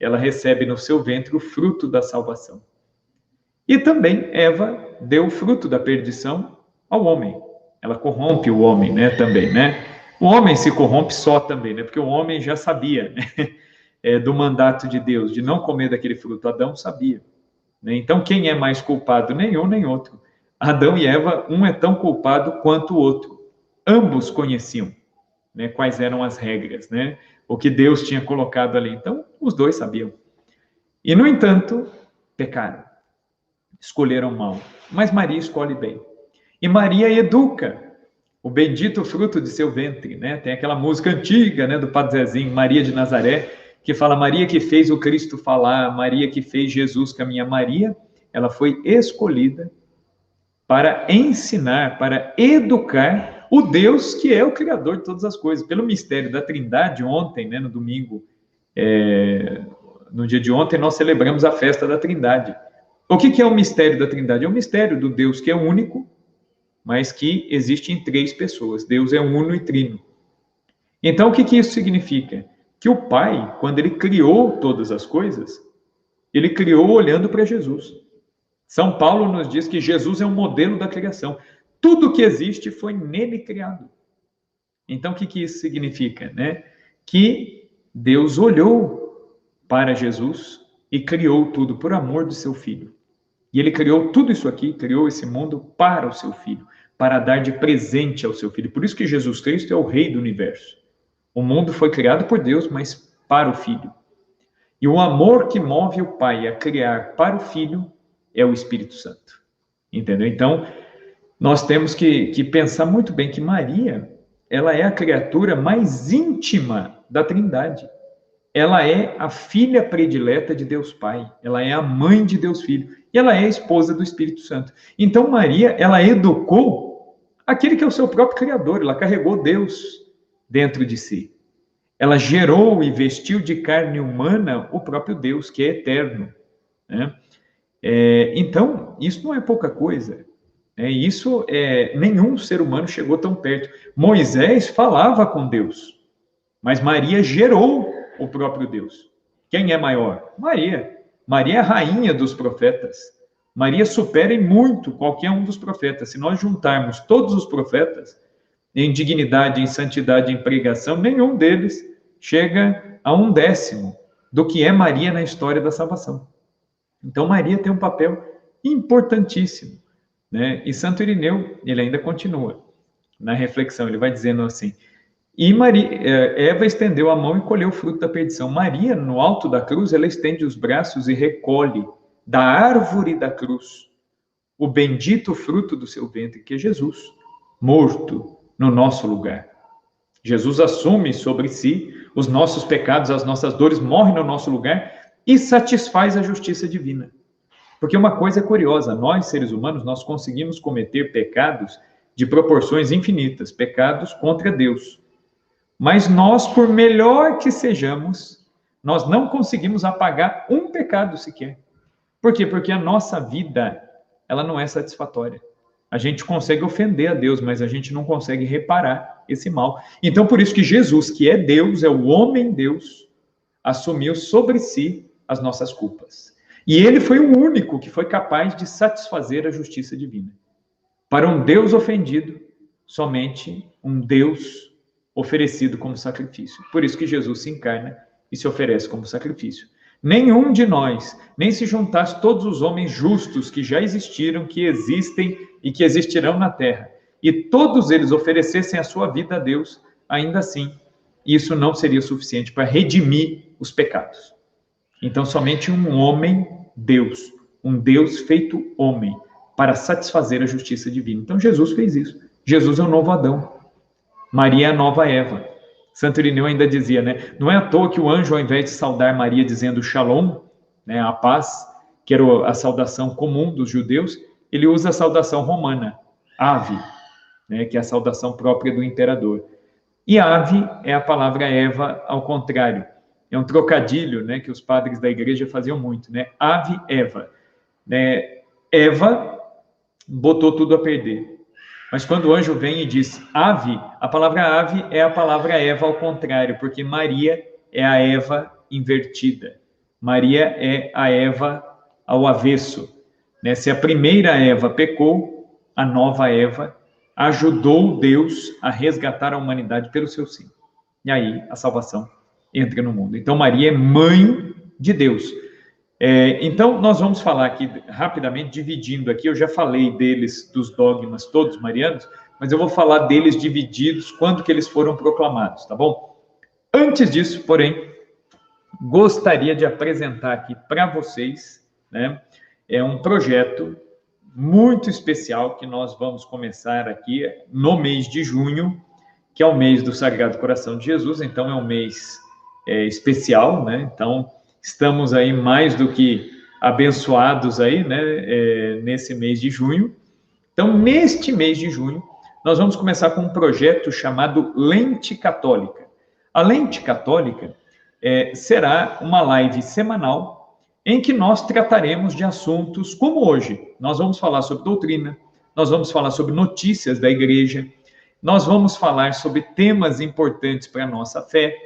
ela recebe no seu ventre o fruto da salvação. E também Eva deu o fruto da perdição ao homem. Ela corrompe o homem, né, também, né? O homem se corrompe só também, né? Porque o homem já sabia, né, do mandato de Deus, de não comer daquele fruto. Adão sabia, né? Então, quem é mais culpado? Nem um nem outro. Adão e Eva, um é tão culpado quanto o outro. Ambos conheciam, né, quais eram as regras, né, o que Deus tinha colocado ali. Então, os dois sabiam. E, no entanto, pecaram. Escolheram mal. Mas Maria escolhe bem. E Maria educa o bendito fruto de seu ventre, né? Tem aquela música antiga, né, do Padre Zezinho, Maria de Nazaré, que fala: Maria que fez o Cristo falar, Maria que fez Jesus caminhar. Maria, ela foi escolhida para ensinar, para educar o Deus que é o Criador de todas as coisas. Pelo mistério da Trindade, ontem, né, no domingo, no dia de ontem, nós celebramos a festa da Trindade. O que é o mistério da Trindade? É o mistério do Deus que é único, mas que existe em três pessoas. Deus é uno e trino. Então, o que isso significa? Que o Pai, quando ele criou todas as coisas, ele criou olhando para Jesus. São Paulo nos diz que Jesus é um modelo da criação. Tudo que existe foi nele criado. Então, o que isso significa? Né? Que Deus olhou para Jesus e criou tudo por amor do seu Filho. E ele criou tudo isso aqui, criou esse mundo para o seu Filho, para dar de presente ao seu Filho. Por isso que Jesus Cristo é o Rei do universo. O mundo foi criado por Deus, mas para o Filho. E o amor que move o Pai a criar para o Filho é o Espírito Santo. Entendeu? Então, nós temos que pensar muito bem que Maria, ela é a criatura mais íntima da Trindade. Ela é a filha predileta de Deus Pai. Ela é a mãe de Deus Filho. E ela é a esposa do Espírito Santo. Então, Maria, ela educou aquele que é o seu próprio Criador. Ela carregou Deus dentro de si. Ela gerou e vestiu de carne humana o próprio Deus, que é eterno. Né? Então, isso não é pouca coisa. Nenhum ser humano chegou tão perto. Moisés falava com Deus, mas Maria gerou o próprio Deus. Quem é maior? Maria. Maria é a rainha dos profetas. Maria supera em muito qualquer um dos profetas. Se nós juntarmos todos os profetas, em dignidade, em santidade, em pregação, nenhum deles chega a 1/10 do que é Maria na história da salvação. Então, Maria tem um papel importantíssimo. Né? E Santo Irineu, ele ainda continua na reflexão, ele vai dizendo assim: e Eva estendeu a mão e colheu o fruto da perdição. Maria, no alto da cruz, ela estende os braços e recolhe da árvore da cruz o bendito fruto do seu ventre, que é Jesus, morto no nosso lugar. Jesus assume sobre si os nossos pecados, as nossas dores, morre no nosso lugar e satisfaz a justiça divina. Porque uma coisa é curiosa, nós, seres humanos, nós conseguimos cometer pecados de proporções infinitas, pecados contra Deus. Mas nós, por melhor que sejamos, nós não conseguimos apagar um pecado sequer. Por quê? Porque a nossa vida, ela não é satisfatória. A gente consegue ofender a Deus, mas a gente não consegue reparar esse mal. Então, por isso que Jesus, que é Deus, é o homem Deus, assumiu sobre si as nossas culpas. E ele foi o único que foi capaz de satisfazer a justiça divina. Para um Deus ofendido, somente um Deus oferecido como sacrifício. Por isso que Jesus se encarna e se oferece como sacrifício. Nenhum de nós, nem se juntasse todos os homens justos que já existiram, que existem e que existirão na terra, e todos eles oferecessem a sua vida a Deus, ainda assim, isso não seria suficiente para redimir os pecados. Então, somente um homem, Deus, um Deus feito homem, para satisfazer a justiça divina. Então, Jesus fez isso. Jesus é o novo Adão. Maria é a nova Eva. Santo Irineu ainda dizia, né? Não é à toa que o anjo, ao invés de saudar Maria dizendo Shalom, né, a paz, que era a saudação comum dos judeus, ele usa a saudação romana, Ave, né, que é a saudação própria do imperador. E Ave é a palavra Eva ao contrário. É um trocadilho, né, que os padres da igreja faziam muito, né? Ave, Eva. Né? Eva botou tudo a perder. Mas quando o anjo vem e diz ave, a palavra ave é a palavra Eva ao contrário, porque Maria é a Eva invertida. Maria é a Eva ao avesso. Né? Se a primeira Eva pecou, a nova Eva ajudou Deus a resgatar a humanidade pelo seu sim. E aí a salvação entra no mundo. Então Maria é mãe de Deus. Então, nós vamos falar aqui rapidamente, dividindo aqui, eu já falei deles, dos dogmas todos marianos, mas eu vou falar deles divididos, quando que eles foram proclamados, tá bom? Antes disso, porém, gostaria de apresentar aqui para vocês, né, um projeto muito especial que nós vamos começar aqui no mês de junho, que é o mês do Sagrado Coração de Jesus, então é um mês especial, né, então estamos aí mais do que abençoados aí, né, nesse mês de junho. Então, neste mês de junho, nós vamos começar com um projeto chamado Lente Católica. A Lente Católica será uma live semanal em que nós trataremos de assuntos como hoje. Nós vamos falar sobre doutrina, nós vamos falar sobre notícias da igreja, nós vamos falar sobre temas importantes para a nossa fé,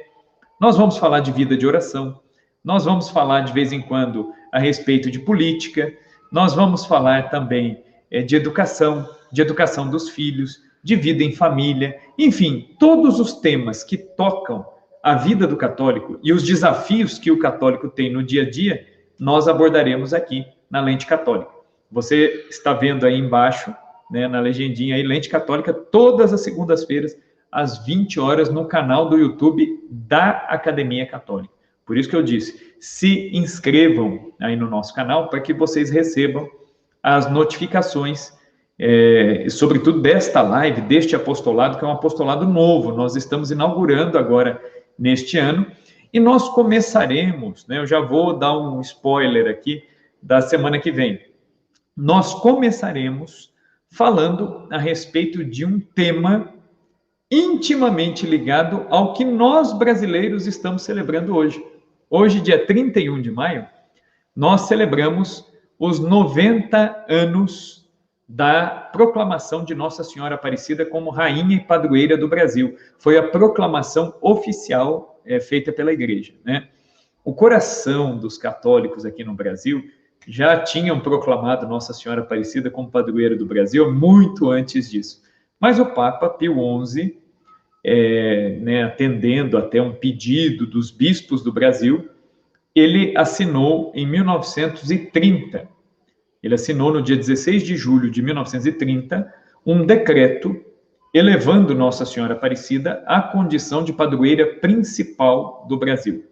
nós vamos falar de vida de oração, nós vamos falar de vez em quando a respeito de política, nós vamos falar também de educação dos filhos, de vida em família, enfim, todos os temas que tocam a vida do católico e os desafios que o católico tem no dia a dia, nós abordaremos aqui na Lente Católica. Você está vendo aí embaixo, né, na legendinha aí, Lente Católica, todas as segundas-feiras, às 20 horas, no canal do YouTube da Academia Católica. Por isso que eu disse, se inscrevam aí no nosso canal para que vocês recebam as notificações, sobretudo desta live, deste apostolado, que é um apostolado novo. Nós estamos inaugurando agora neste ano e nós começaremos, né, eu já vou dar um spoiler aqui da semana que vem. Nós começaremos falando a respeito de um tema intimamente ligado ao que nós brasileiros estamos celebrando hoje. Hoje, dia 31 de maio, nós celebramos os 90 anos da proclamação de Nossa Senhora Aparecida como Rainha e Padroeira do Brasil. Foi a proclamação oficial feita pela Igreja, né? O coração dos católicos aqui no Brasil já tinham proclamado Nossa Senhora Aparecida como Padroeira do Brasil muito antes disso. Mas o Papa Pio XI, né, atendendo até um pedido dos bispos do Brasil, ele assinou em 1930, ele assinou no dia 16 de julho de 1930, um decreto elevando Nossa Senhora Aparecida à condição de padroeira principal do Brasil.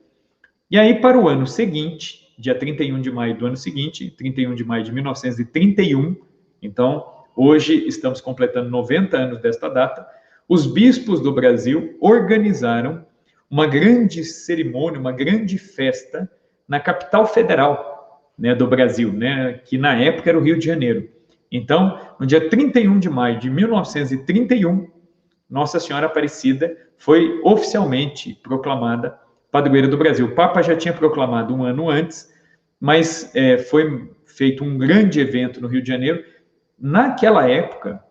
E aí, para o ano seguinte, dia 31 de maio do ano seguinte, 31 de maio de 1931, então, hoje estamos completando 90 anos desta data, os bispos do Brasil organizaram uma grande cerimônia, uma grande festa na capital federal, né, do Brasil, né, que na época era o Rio de Janeiro. Então, no dia 31 de maio de 1931, Nossa Senhora Aparecida foi oficialmente proclamada Padroeira do Brasil. O Papa já tinha proclamado um ano antes, mas foi feito um grande evento no Rio de Janeiro. Naquela época,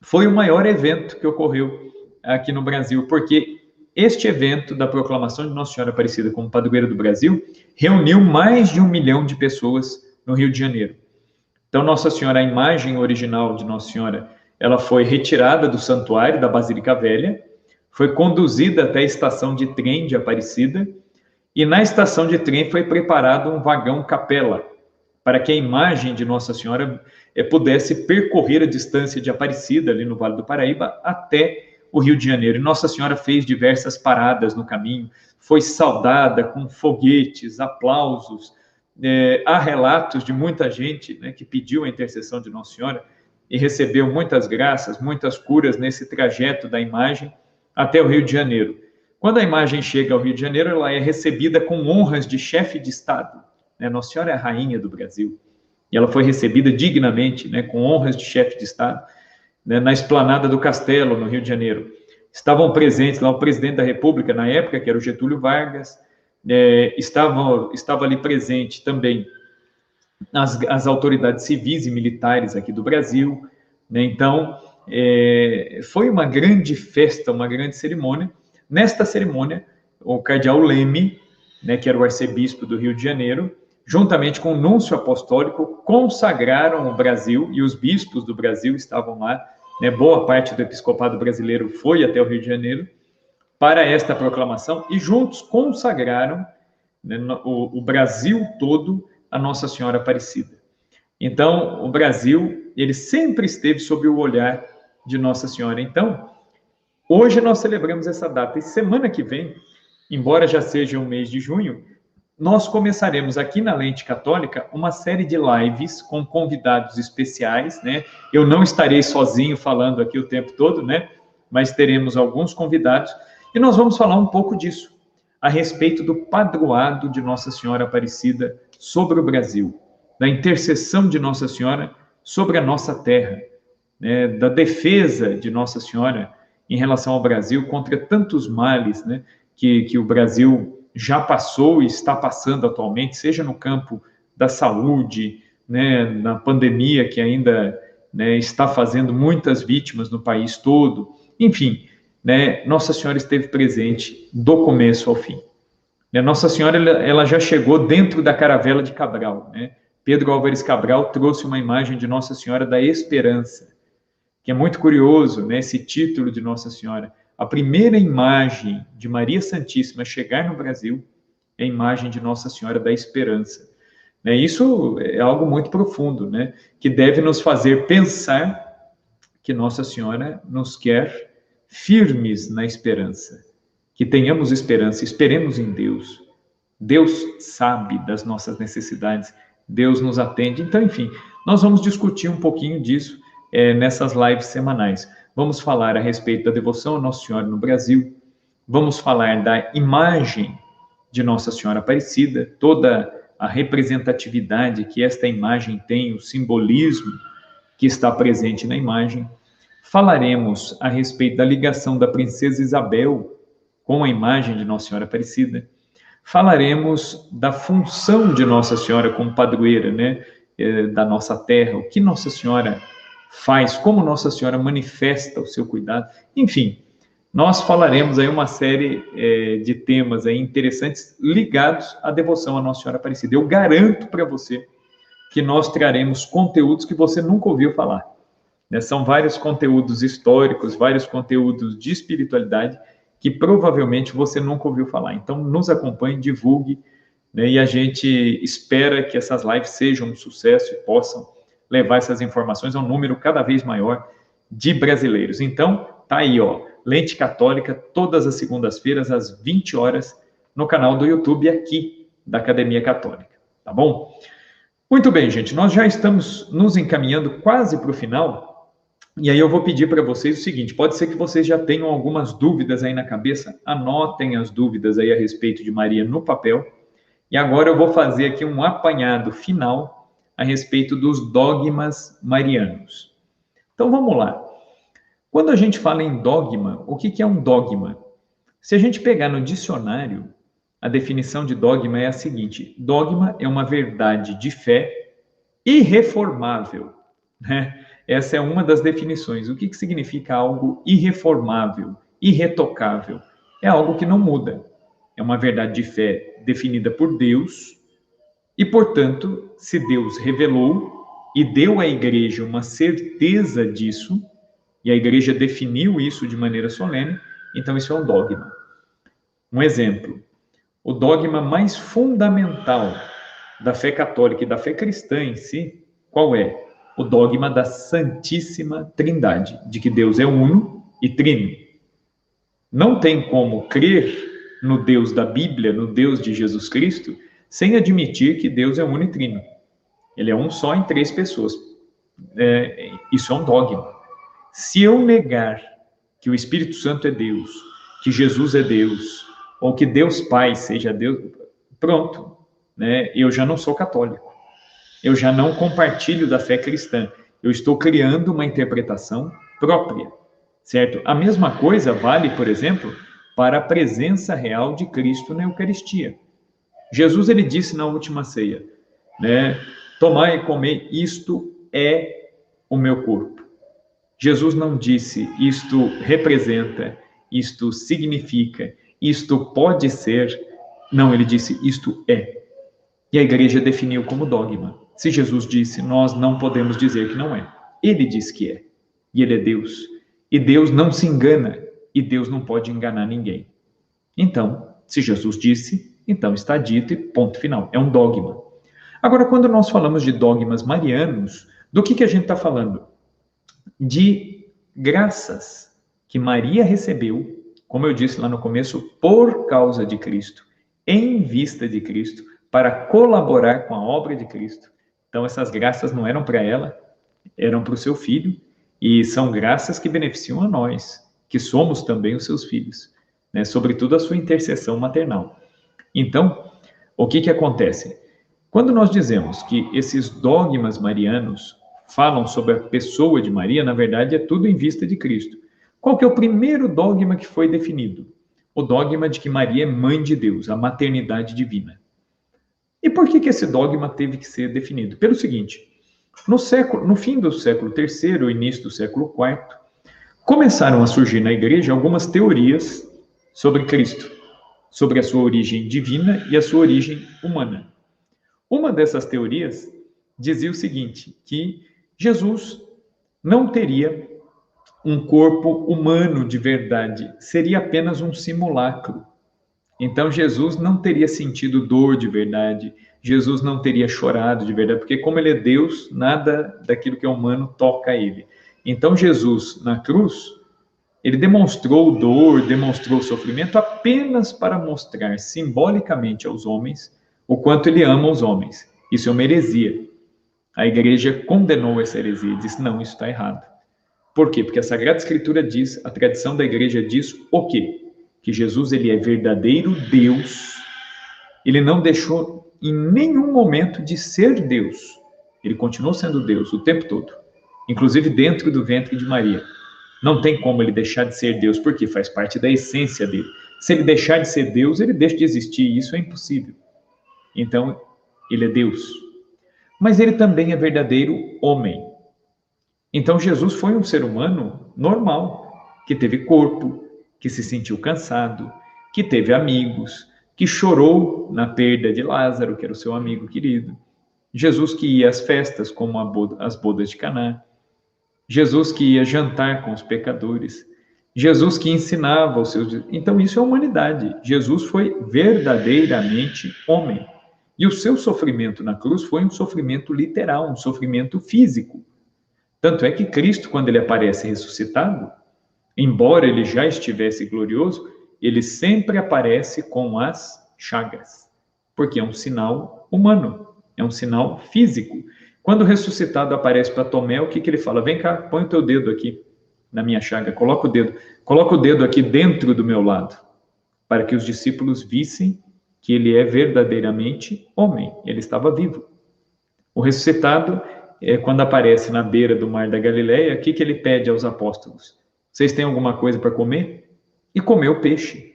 foi o maior evento que ocorreu aqui no Brasil, porque este evento da proclamação de Nossa Senhora Aparecida como Padroeira do Brasil reuniu mais de 1 milhão de pessoas no Rio de Janeiro. Então, Nossa Senhora, a imagem original de Nossa Senhora, ela foi retirada do santuário da Basílica Velha, foi conduzida até a estação de trem de Aparecida, e na estação de trem foi preparado um vagão capela, para que a imagem de Nossa Senhora pudesse percorrer a distância de Aparecida, ali no Vale do Paraíba, até o Rio de Janeiro. E Nossa Senhora fez diversas paradas no caminho, foi saudada com foguetes, aplausos. Há relatos de muita gente, né, que pediu a intercessão de Nossa Senhora e recebeu muitas graças, muitas curas nesse trajeto da imagem até o Rio de Janeiro. Quando a imagem chega ao Rio de Janeiro, ela é recebida com honras de chefe de Estado. Nossa Senhora é a rainha do Brasil. E ela foi recebida dignamente, né, com honras de chefe de Estado, né, na esplanada do Castelo, no Rio de Janeiro. Estavam presentes lá o presidente da República, na época, que era o Getúlio Vargas, estava ali presente também as autoridades civis e militares aqui do Brasil, né? Então, foi uma grande festa, uma grande cerimônia. Nesta cerimônia, o cardeal Leme, né, que era o arcebispo do Rio de Janeiro, juntamente com o núncio apostólico, consagraram o Brasil, e os bispos do Brasil estavam lá, né, boa parte do episcopado brasileiro foi até o Rio de Janeiro, para esta proclamação, e juntos consagraram, né, o Brasil todo a Nossa Senhora Aparecida. Então, o Brasil, ele sempre esteve sob o olhar de Nossa Senhora. Então, hoje nós celebramos essa data, e semana que vem, embora já seja o mês de junho, nós começaremos aqui na Lente Católica uma série de lives com convidados especiais, né? Eu não estarei sozinho falando aqui o tempo todo, né? Mas teremos alguns convidados e nós vamos falar um pouco disso, a respeito do padroado de Nossa Senhora Aparecida sobre o Brasil, da intercessão de Nossa Senhora sobre a nossa terra, né? Da defesa de Nossa Senhora em relação ao Brasil contra tantos males, né? Que o Brasil já passou e está passando atualmente, seja no campo da saúde, né, na pandemia que ainda, né, está fazendo muitas vítimas no país todo. Enfim, né, Nossa Senhora esteve presente do começo ao fim. Nossa Senhora, ela já chegou dentro da caravela de Cabral, né? Pedro Álvares Cabral trouxe uma imagem de Nossa Senhora da Esperança, que é muito curioso, né, esse título de Nossa Senhora. A primeira imagem de Maria Santíssima a chegar no Brasil é a imagem de Nossa Senhora da Esperança. Isso é algo muito profundo, né? Que deve nos fazer pensar que Nossa Senhora nos quer firmes na esperança, que tenhamos esperança, esperemos em Deus. Deus sabe das nossas necessidades, Deus nos atende. Então, enfim, nós vamos discutir um pouquinho disso nessas lives semanais. Vamos falar a respeito da devoção a Nossa Senhora no Brasil, vamos falar da imagem de Nossa Senhora Aparecida, toda a representatividade que esta imagem tem, o simbolismo que está presente na imagem. Falaremos a respeito da ligação da princesa Isabel com a imagem de Nossa Senhora Aparecida. Falaremos da função de Nossa Senhora como padroeira, né, da nossa terra, o que Nossa Senhora faz, como Nossa Senhora manifesta o seu cuidado. Enfim, nós falaremos aí uma série de temas aí interessantes ligados à devoção à Nossa Senhora Aparecida. Eu garanto para você que nós traremos conteúdos que você nunca ouviu falar. Né? São vários conteúdos históricos, vários conteúdos de espiritualidade que provavelmente você nunca ouviu falar. Então, nos acompanhe, divulgue, né? E a gente espera que essas lives sejam um sucesso e possam levar essas informações a um número cada vez maior de brasileiros. Então, tá aí, ó, Lente Católica, todas as segundas-feiras, às 20 horas, no canal do YouTube aqui da Academia Católica, tá bom? Muito bem, gente, nós já estamos nos encaminhando quase para o final, e aí eu vou pedir para vocês o seguinte, pode ser que vocês já tenham algumas dúvidas aí na cabeça, anotem as dúvidas aí a respeito de Maria no papel, e agora eu vou fazer aqui um apanhado final a respeito dos dogmas marianos. Então vamos lá. Quando a gente fala em dogma, o que é um dogma? Se a gente pegar no dicionário, a definição de dogma é a seguinte: dogma é uma verdade de fé irreformável, né? Essa é uma das definições. O que significa algo irreformável, irretocável? É algo que não muda. É uma verdade de fé definida por Deus e, portanto, se Deus revelou e deu à igreja uma certeza disso, e a igreja definiu isso de maneira solene, então isso é um dogma. Um exemplo, o dogma mais fundamental da fé católica e da fé cristã em si, qual é? O dogma da Santíssima Trindade, de que Deus é uno e trino. Não tem como crer no Deus da Bíblia, no Deus de Jesus Cristo, sem admitir que Deus é uno e trino. Ele é um só em três pessoas. Isso é um dogma. Se eu negar que o Espírito Santo é Deus, que Jesus é Deus, ou que Deus Pai seja Deus, pronto, né? Eu já não sou católico. Eu já não compartilho da fé cristã. Eu estou criando uma interpretação própria, certo? A mesma coisa vale, por exemplo, para a presença real de Cristo na Eucaristia. Jesus, ele disse na última ceia, né? Tomai e comei, isto é o meu corpo. Jesus não disse, isto representa, isto significa, isto pode ser. Não, ele disse, isto é. E a igreja definiu como dogma. Se Jesus disse, nós não podemos dizer que não é. Ele diz que é. E ele é Deus. E Deus não se engana. E Deus não pode enganar ninguém. Então, se Jesus disse, então está dito e ponto final. É um dogma. Agora, quando nós falamos de dogmas marianos, do que a gente está falando? De graças que Maria recebeu, como eu disse lá no começo, por causa de Cristo, em vista de Cristo, para colaborar com a obra de Cristo. Então, essas graças não eram para ela, eram para o seu filho, e são graças que beneficiam a nós, que somos também os seus filhos, né? Sobretudo a sua intercessão maternal. Então, o que acontece? Quando nós dizemos que esses dogmas marianos falam sobre a pessoa de Maria, na verdade é tudo em vista de Cristo. Qual que é o primeiro dogma que foi definido? O dogma de que Maria é mãe de Deus, a maternidade divina. E por que esse dogma teve que ser definido? Pelo seguinte, no fim do século III, início do século IV, começaram a surgir na igreja algumas teorias sobre Cristo, sobre a sua origem divina e a sua origem humana. Uma dessas teorias dizia o seguinte, que Jesus não teria um corpo humano de verdade, seria apenas um simulacro. Então, Jesus não teria sentido dor de verdade, Jesus não teria chorado de verdade, porque como ele é Deus, nada daquilo que é humano toca ele. Então, Jesus, na cruz, ele demonstrou dor, demonstrou sofrimento apenas para mostrar simbolicamente aos homens o quanto ele ama os homens. Isso é uma heresia. A igreja condenou essa heresia e disse, não, isso está errado. Por quê? Porque a Sagrada Escritura diz, a tradição da igreja diz o quê? Que Jesus ele é verdadeiro Deus. Ele não deixou em nenhum momento de ser Deus. Ele continuou sendo Deus o tempo todo, inclusive dentro do ventre de Maria. Não tem como ele deixar de ser Deus, porque faz parte da essência dele. Se ele deixar de ser Deus, ele deixa de existir, e isso é impossível. Então, ele é Deus. Mas ele também é verdadeiro homem. Então, Jesus foi um ser humano normal, que teve corpo, que se sentiu cansado, que teve amigos, que chorou na perda de Lázaro, que era o seu amigo querido. Jesus que ia às festas, como as bodas de Caná. Jesus que ia jantar com os pecadores. Jesus que ensinava os seus... Então, isso é humanidade. Jesus foi verdadeiramente homem. E o seu sofrimento na cruz foi um sofrimento literal, um sofrimento físico. Tanto é que Cristo, quando ele aparece ressuscitado, embora ele já estivesse glorioso, ele sempre aparece com as chagas, porque é um sinal humano, é um sinal físico. Quando o ressuscitado aparece para Tomé, o que ele fala? Vem cá, põe o teu dedo aqui na minha chaga, coloca o dedo aqui dentro do meu lado, para que os discípulos vissem que ele é verdadeiramente homem, ele estava vivo. O ressuscitado, quando aparece na beira do mar da Galileia, o que ele pede aos apóstolos? Vocês têm alguma coisa para comer? E comeu peixe,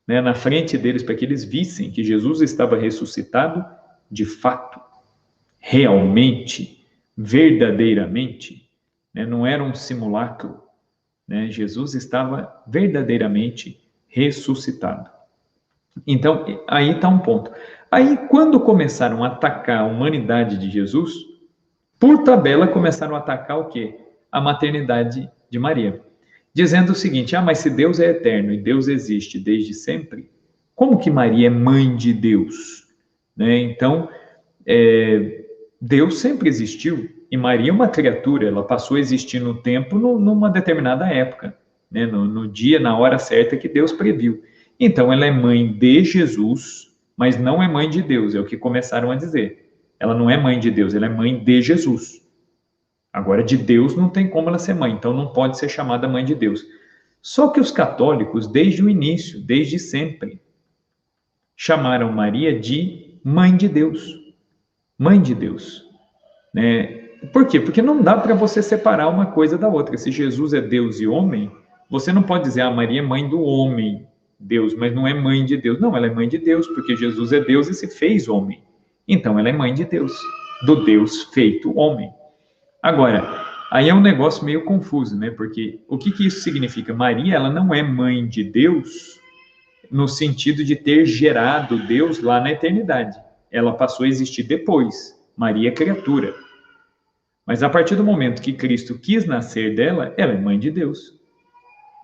né, na frente deles, para que eles vissem que Jesus estava ressuscitado de fato, realmente, verdadeiramente, né, não era um simulacro, né, Jesus estava verdadeiramente ressuscitado. Então, aí está um ponto. Aí, quando começaram a atacar a humanidade de Jesus, por tabela começaram a atacar o quê? A maternidade de Maria. Dizendo o seguinte, mas se Deus é eterno e Deus existe desde sempre, como que Maria é mãe de Deus? Né? Então, Deus sempre existiu, e Maria é uma criatura, ela passou a existir no tempo numa determinada época, né? No dia, na hora certa que Deus previu. Então, ela é mãe de Jesus, mas não é mãe de Deus, é o que começaram a dizer. Ela não é mãe de Deus, ela é mãe de Jesus. Agora, de Deus não tem como ela ser mãe, então não pode ser chamada mãe de Deus. Só que os católicos, desde o início, desde sempre, chamaram Maria de mãe de Deus. Mãe de Deus. Né? Por quê? Porque não dá para você separar uma coisa da outra. Se Jesus é Deus e homem, você não pode dizer, Maria é mãe do homem, Deus, mas não é mãe de Deus. Não, ela é mãe de Deus, porque Jesus é Deus e se fez homem. Então, ela é mãe de Deus, do Deus feito homem. Agora, aí é um negócio meio confuso, né? Porque o que isso significa? Maria, ela não é mãe de Deus no sentido de ter gerado Deus lá na eternidade. Ela passou a existir depois. Maria é criatura. Mas a partir do momento que Cristo quis nascer dela, ela é mãe de Deus.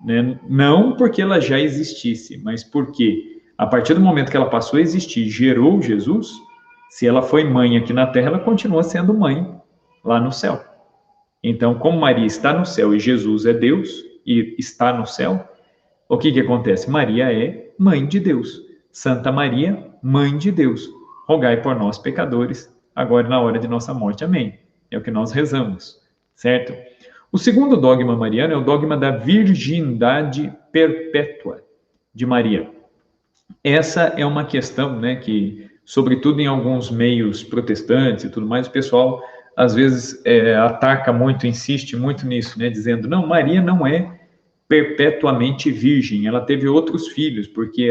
Né? Não porque ela já existisse, mas porque a partir do momento que ela passou a existir, gerou Jesus, se ela foi mãe aqui na terra, ela continua sendo mãe lá no céu. Então, como Maria está no céu e Jesus é Deus e está no céu, o que acontece? Maria é mãe de Deus. Santa Maria, mãe de Deus. Rogai por nós, pecadores, agora e na hora de nossa morte. Amém. É o que nós rezamos, certo? O segundo dogma mariano é o dogma da virgindade perpétua de Maria. Essa é uma questão, né, que, sobretudo em alguns meios protestantes e tudo mais, o pessoal às vezes ataca muito, insiste muito nisso, né, dizendo, não, Maria não é perpetuamente virgem, ela teve outros filhos, porque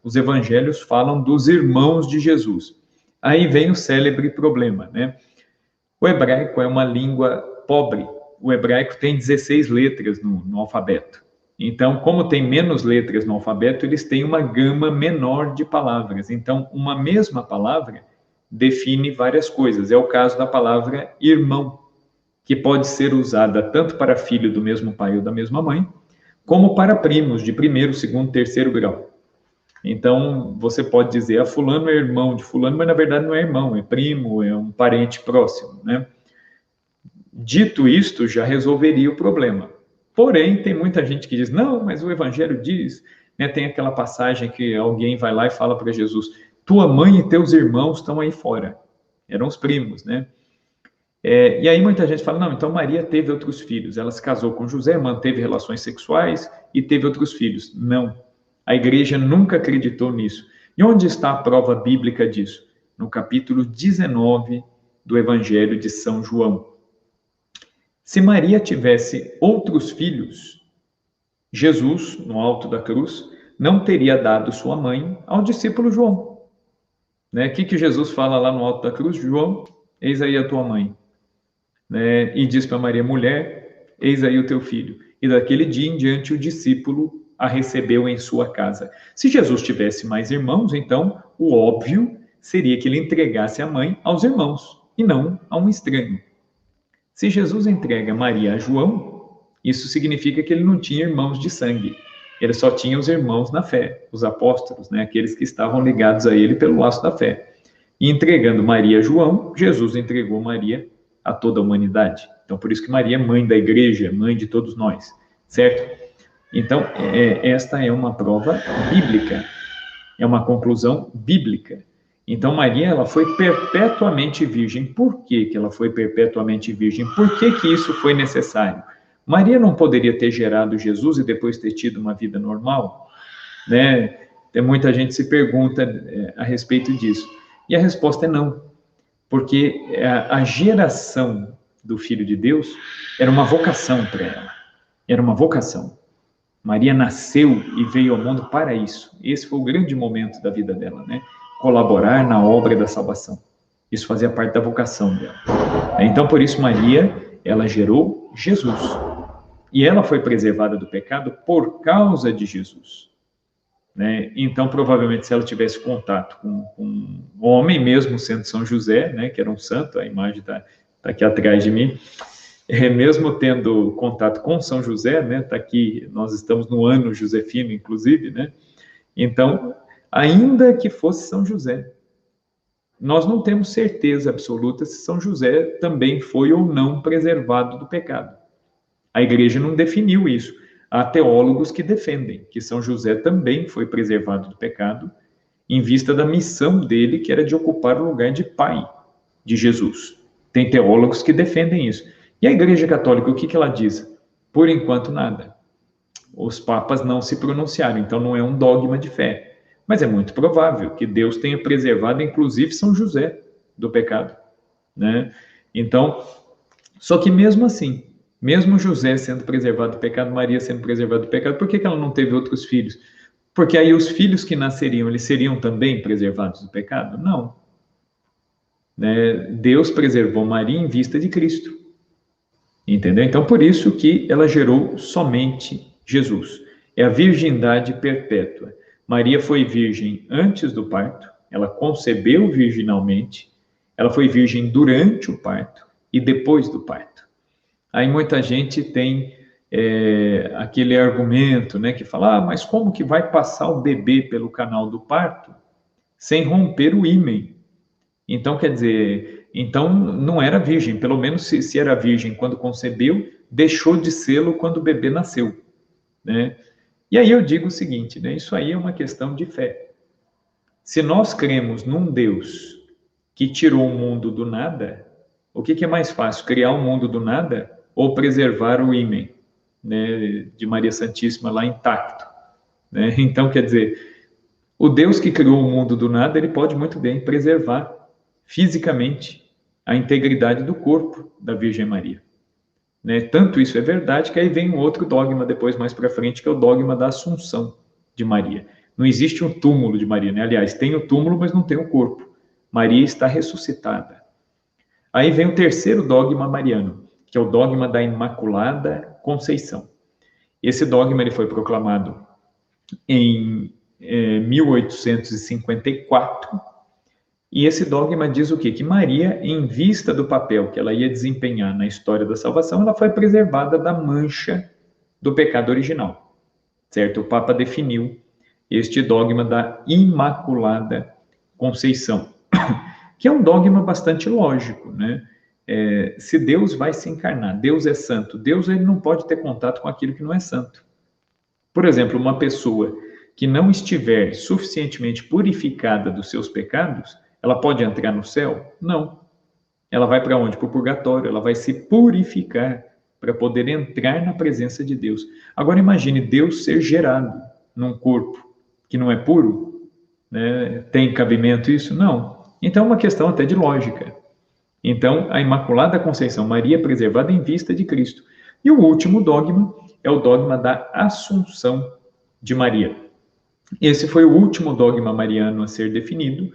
os evangelhos falam dos irmãos de Jesus. Aí vem o célebre problema, né? O hebraico é uma língua pobre, o hebraico tem 16 letras no alfabeto. Então, como tem menos letras no alfabeto, eles têm uma gama menor de palavras. Então, uma mesma palavra define várias coisas. É o caso da palavra irmão, que pode ser usada tanto para filho do mesmo pai ou da mesma mãe, como para primos de primeiro, segundo, terceiro grau. Então, você pode dizer, fulano é irmão de fulano, mas na verdade não é irmão, é primo, é um parente próximo, né? Dito isto, já resolveria o problema. Porém, tem muita gente que diz, não, mas o Evangelho diz, né, tem aquela passagem que alguém vai lá e fala para Jesus, tua mãe e teus irmãos estão aí fora. Eram os primos, né? E aí muita gente fala, não, então Maria teve outros filhos. Ela se casou com José, manteve relações sexuais e teve outros filhos. Não. A igreja nunca acreditou nisso. E onde está a prova bíblica disso? No capítulo 19 do Evangelho de São João. Se Maria tivesse outros filhos, Jesus, no alto da cruz, não teria dado sua mãe ao discípulo João. Né? O que Jesus fala lá no alto da cruz? João, eis aí a tua mãe. Né? E diz para Maria, mulher, eis aí o teu filho. E daquele dia em diante o discípulo a recebeu em sua casa. Se Jesus tivesse mais irmãos, então o óbvio seria que ele entregasse a mãe aos irmãos, e não a um estranho. Se Jesus entrega Maria a João, isso significa que ele não tinha irmãos de sangue. Ele só tinha os irmãos na fé, os apóstolos, né? Aqueles que estavam ligados a ele pelo laço da fé. E entregando Maria a João, Jesus entregou Maria a toda a humanidade. Então, por isso que Maria é mãe da igreja, mãe de todos nós, certo? Então, esta é uma prova bíblica, é uma conclusão bíblica. Então, Maria, ela foi perpetuamente virgem. Por que ela foi perpetuamente virgem? Por que isso foi necessário? Maria não poderia ter gerado Jesus e depois ter tido uma vida normal? Né? Tem muita gente se pergunta a respeito disso. E a resposta é não. Porque a geração do Filho de Deus era uma vocação para ela. Era uma vocação. Maria nasceu e veio ao mundo para isso. Esse foi o grande momento da vida dela, né? Colaborar na obra da salvação. Isso fazia parte da vocação dela. Então, por isso, Maria, ela gerou Jesus. E ela foi preservada do pecado por causa de Jesus. Né? Então, provavelmente, se ela tivesse contato com um homem, mesmo sendo São José, né, que era um santo, a imagem está aqui atrás de mim, mesmo tendo contato com São José, né, está aqui, nós estamos no ano josefino, inclusive, né? Então, ainda que fosse São José, nós não temos certeza absoluta se São José também foi ou não preservado do pecado. A igreja não definiu isso. Há teólogos que defendem que São José também foi preservado do pecado, em vista da missão dele, que era de ocupar o lugar de pai de Jesus. Tem teólogos que defendem isso. E a Igreja Católica, o que ela diz? Por enquanto, nada. Os papas não se pronunciaram, então não é um dogma de fé. Mas é muito provável que Deus tenha preservado, inclusive, São José do pecado. Né? Então, só que mesmo assim, mesmo José sendo preservado do pecado, Maria sendo preservada do pecado, por que ela não teve outros filhos? Porque aí os filhos que nasceriam, eles seriam também preservados do pecado? Não. Né? Deus preservou Maria em vista de Cristo. Entendeu? Então, por isso que ela gerou somente Jesus. É a virgindade perpétua. Maria foi virgem antes do parto, ela concebeu virginalmente, ela foi virgem durante o parto e depois do parto. Aí muita gente tem aquele argumento, né, que fala, mas como que vai passar o bebê pelo canal do parto sem romper o ímen? Então, quer dizer, então não era virgem, pelo menos se era virgem quando concebeu, deixou de sê-lo quando o bebê nasceu, né? E aí eu digo o seguinte, né, isso aí é uma questão de fé. Se nós cremos num Deus que tirou o mundo do nada, o que é mais fácil, criar um mundo do nada ou preservar o ímen, né, de Maria Santíssima lá intacto, né? Então, quer dizer, o Deus que criou o mundo do nada, ele pode muito bem preservar fisicamente a integridade do corpo da Virgem Maria. Né? Tanto isso é verdade que aí vem um outro dogma depois, mais para frente, que é o dogma da Assunção de Maria. Não existe um túmulo de Maria, né? Aliás, tem o túmulo, mas não tem o corpo. Maria está ressuscitada. Aí vem o terceiro dogma mariano, que é o dogma da Imaculada Conceição. Esse dogma ele foi proclamado em 1854, e esse dogma diz o quê? Que Maria, em vista do papel que ela ia desempenhar na história da salvação, ela foi preservada da mancha do pecado original, certo? O Papa definiu este dogma da Imaculada Conceição, que é um dogma bastante lógico, né? se Deus vai se encarnar, Deus é santo, Deus ele não pode ter contato com aquilo que não é santo. Por exemplo, uma pessoa que não estiver suficientemente purificada dos seus pecados, ela pode entrar no céu? Não. Ela vai para onde? Para o purgatório, ela vai se purificar para poder entrar na presença de Deus. Agora imagine Deus ser gerado num corpo que não é puro, né? Tem cabimento isso? Não. Então é uma questão até de lógica. Então, a Imaculada Conceição Maria preservada em vista de Cristo. E o último dogma é o dogma da Assunção de Maria. Esse foi o último dogma mariano a ser definido,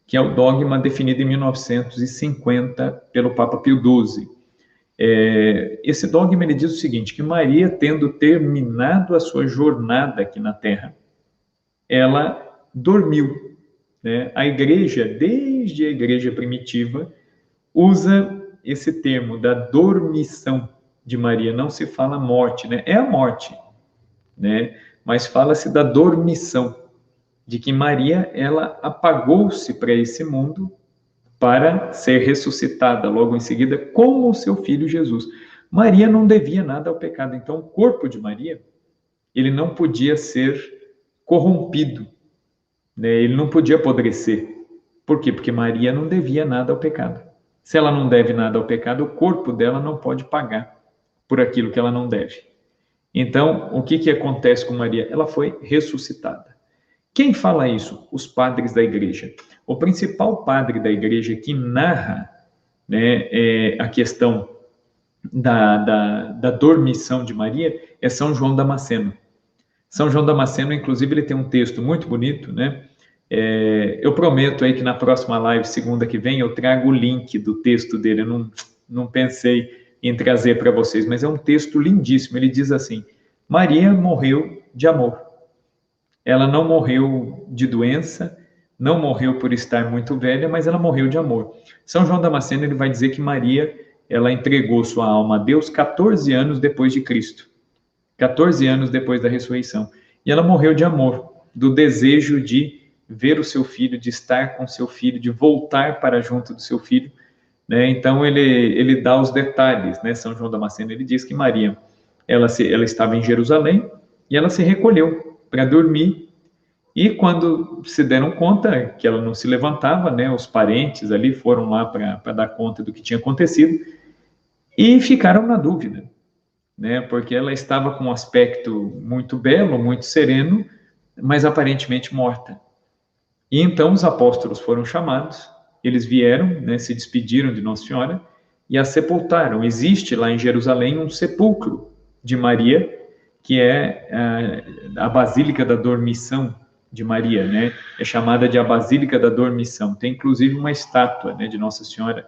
que é o dogma definido em 1950 pelo Papa Pio XII. Esse dogma ele diz o seguinte, que Maria, tendo terminado a sua jornada aqui na Terra, ela dormiu, né? A Igreja, desde a Igreja primitiva, usa esse termo da dormição de Maria. Não se fala morte, né? É a morte, né? Mas fala-se da dormição, de que Maria, ela apagou-se para esse mundo para ser ressuscitada logo em seguida com o seu filho Jesus. Maria não devia nada ao pecado, então o corpo de Maria, ele não podia ser corrompido, né? Ele não podia apodrecer. Por quê? Porque Maria não devia nada ao pecado. Se ela não deve nada ao pecado, o corpo dela não pode pagar por aquilo que ela não deve. Então, o que acontece com Maria? Ela foi ressuscitada. Quem fala isso? Os padres da igreja. O principal padre da igreja que narra, né, a questão da dormição de Maria é São João Damasceno. São João Damasceno, inclusive, ele tem um texto muito bonito, né? Eu prometo aí que na próxima live, segunda que vem, eu trago o link do texto dele. Eu não pensei em trazer para vocês, mas é um texto lindíssimo. Ele diz assim, Maria morreu de amor. Ela não morreu de doença, não morreu por estar muito velha, mas ela morreu de amor. São João Damasceno ele vai dizer que Maria, ela entregou sua alma a Deus 14 anos depois de Cristo. 14 anos depois da ressurreição. E ela morreu de amor, do desejo de ver o seu filho, de estar com seu filho, de voltar para junto do seu filho, né? Então ele dá os detalhes, né? São João Damasceno ele diz que Maria ela estava em Jerusalém e ela se recolheu para dormir, e quando se deram conta que ela não se levantava, né? Os parentes ali foram lá para dar conta do que tinha acontecido e ficaram na dúvida, né? Porque ela estava com um aspecto muito belo, muito sereno, mas aparentemente morta. E então os apóstolos foram chamados, eles vieram, né, se despediram de Nossa Senhora e a sepultaram. Existe lá em Jerusalém um sepulcro de Maria, que é a Basílica da Dormição de Maria, né? É chamada de a Basílica da Dormição. Tem inclusive uma estátua, né, de Nossa Senhora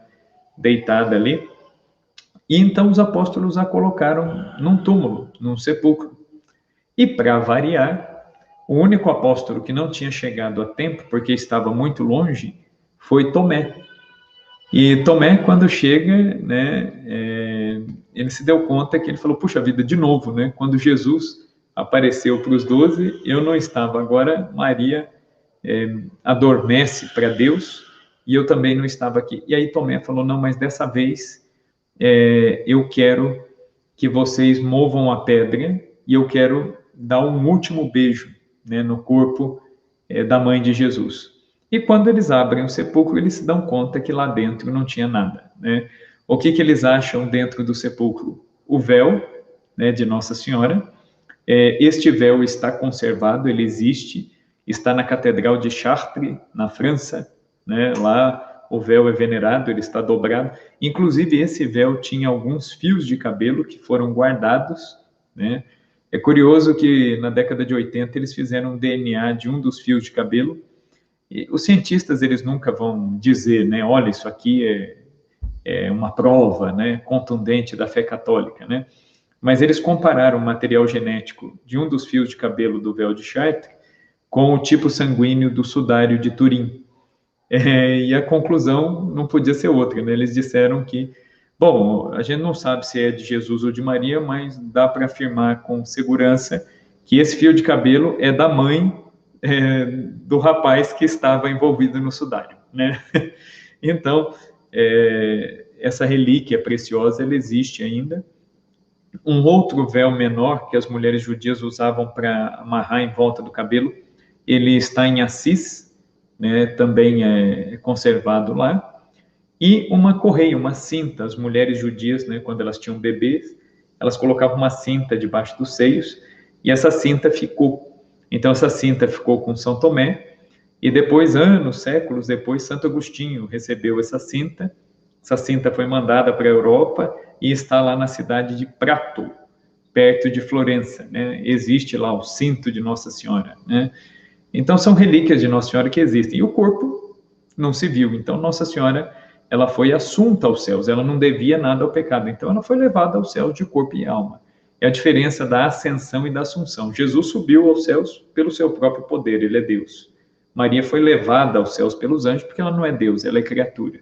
deitada ali. E então os apóstolos a colocaram num túmulo, num sepulcro. E para variar, o único apóstolo que não tinha chegado a tempo, porque estava muito longe, foi Tomé. E Tomé, quando chega, né, ele se deu conta que ele falou, puxa vida, de novo, né? Quando Jesus apareceu para os 12, eu não estava. Agora Maria adormece para Deus e eu também não estava aqui. E aí Tomé falou, não, mas dessa vez eu quero que vocês movam a pedra e eu quero dar um último beijo, né, no corpo da mãe de Jesus. E quando eles abrem o sepulcro, eles se dão conta que lá dentro não tinha nada, né? O que eles acham dentro do sepulcro? O véu, né, de Nossa Senhora. Este véu está conservado, ele existe, está na Catedral de Chartres, na França, né? Lá o véu é venerado, ele está dobrado. Inclusive, esse véu tinha alguns fios de cabelo que foram guardados, né? É curioso que na década de 80 eles fizeram um DNA de um dos fios de cabelo. E os cientistas eles nunca vão dizer, né? Olha, isso aqui é uma prova, né, contundente da fé católica, né? Mas eles compararam o material genético de um dos fios de cabelo do véu de Chartres com o tipo sanguíneo do sudário de Turim. E a conclusão não podia ser outra, né? Eles disseram que, bom, a gente não sabe se é de Jesus ou de Maria, mas dá para afirmar com segurança que esse fio de cabelo é da mãe do rapaz que estava envolvido no sudário, né? Então, essa relíquia preciosa, ela existe ainda. Um outro véu menor que as mulheres judias usavam para amarrar em volta do cabelo, ele está em Assis, né, também é conservado lá. E uma correia, uma cinta. As mulheres judias, né, quando elas tinham bebês, elas colocavam uma cinta debaixo dos seios, e essa cinta ficou. Então, essa cinta ficou com São Tomé, e depois, anos, séculos depois, Santo Agostinho recebeu essa cinta. Essa cinta foi mandada para a Europa e está lá na cidade de Prato, perto de Florença, né? Existe lá o cinto de Nossa Senhora, né? Então, são relíquias de Nossa Senhora que existem. E o corpo não se viu. Então, Nossa Senhora, ela foi assunta aos céus. Ela não devia nada ao pecado. Então, ela foi levada aos céus de corpo e alma. É a diferença da ascensão e da assunção. Jesus subiu aos céus pelo seu próprio poder. Ele é Deus. Maria foi levada aos céus pelos anjos porque ela não é Deus, ela é criatura,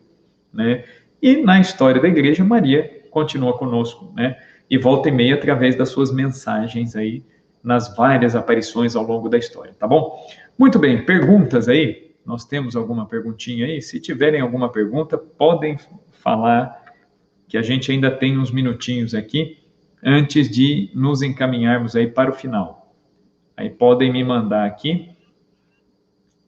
né? E na história da igreja, Maria continua conosco, né? E volta e meia através das suas mensagens aí, nas várias aparições ao longo da história, tá bom? Muito bem, perguntas aí? Nós temos alguma perguntinha aí? Se tiverem alguma pergunta, podem falar, que a gente ainda tem uns minutinhos aqui, antes de nos encaminharmos aí para o final. Aí podem me mandar aqui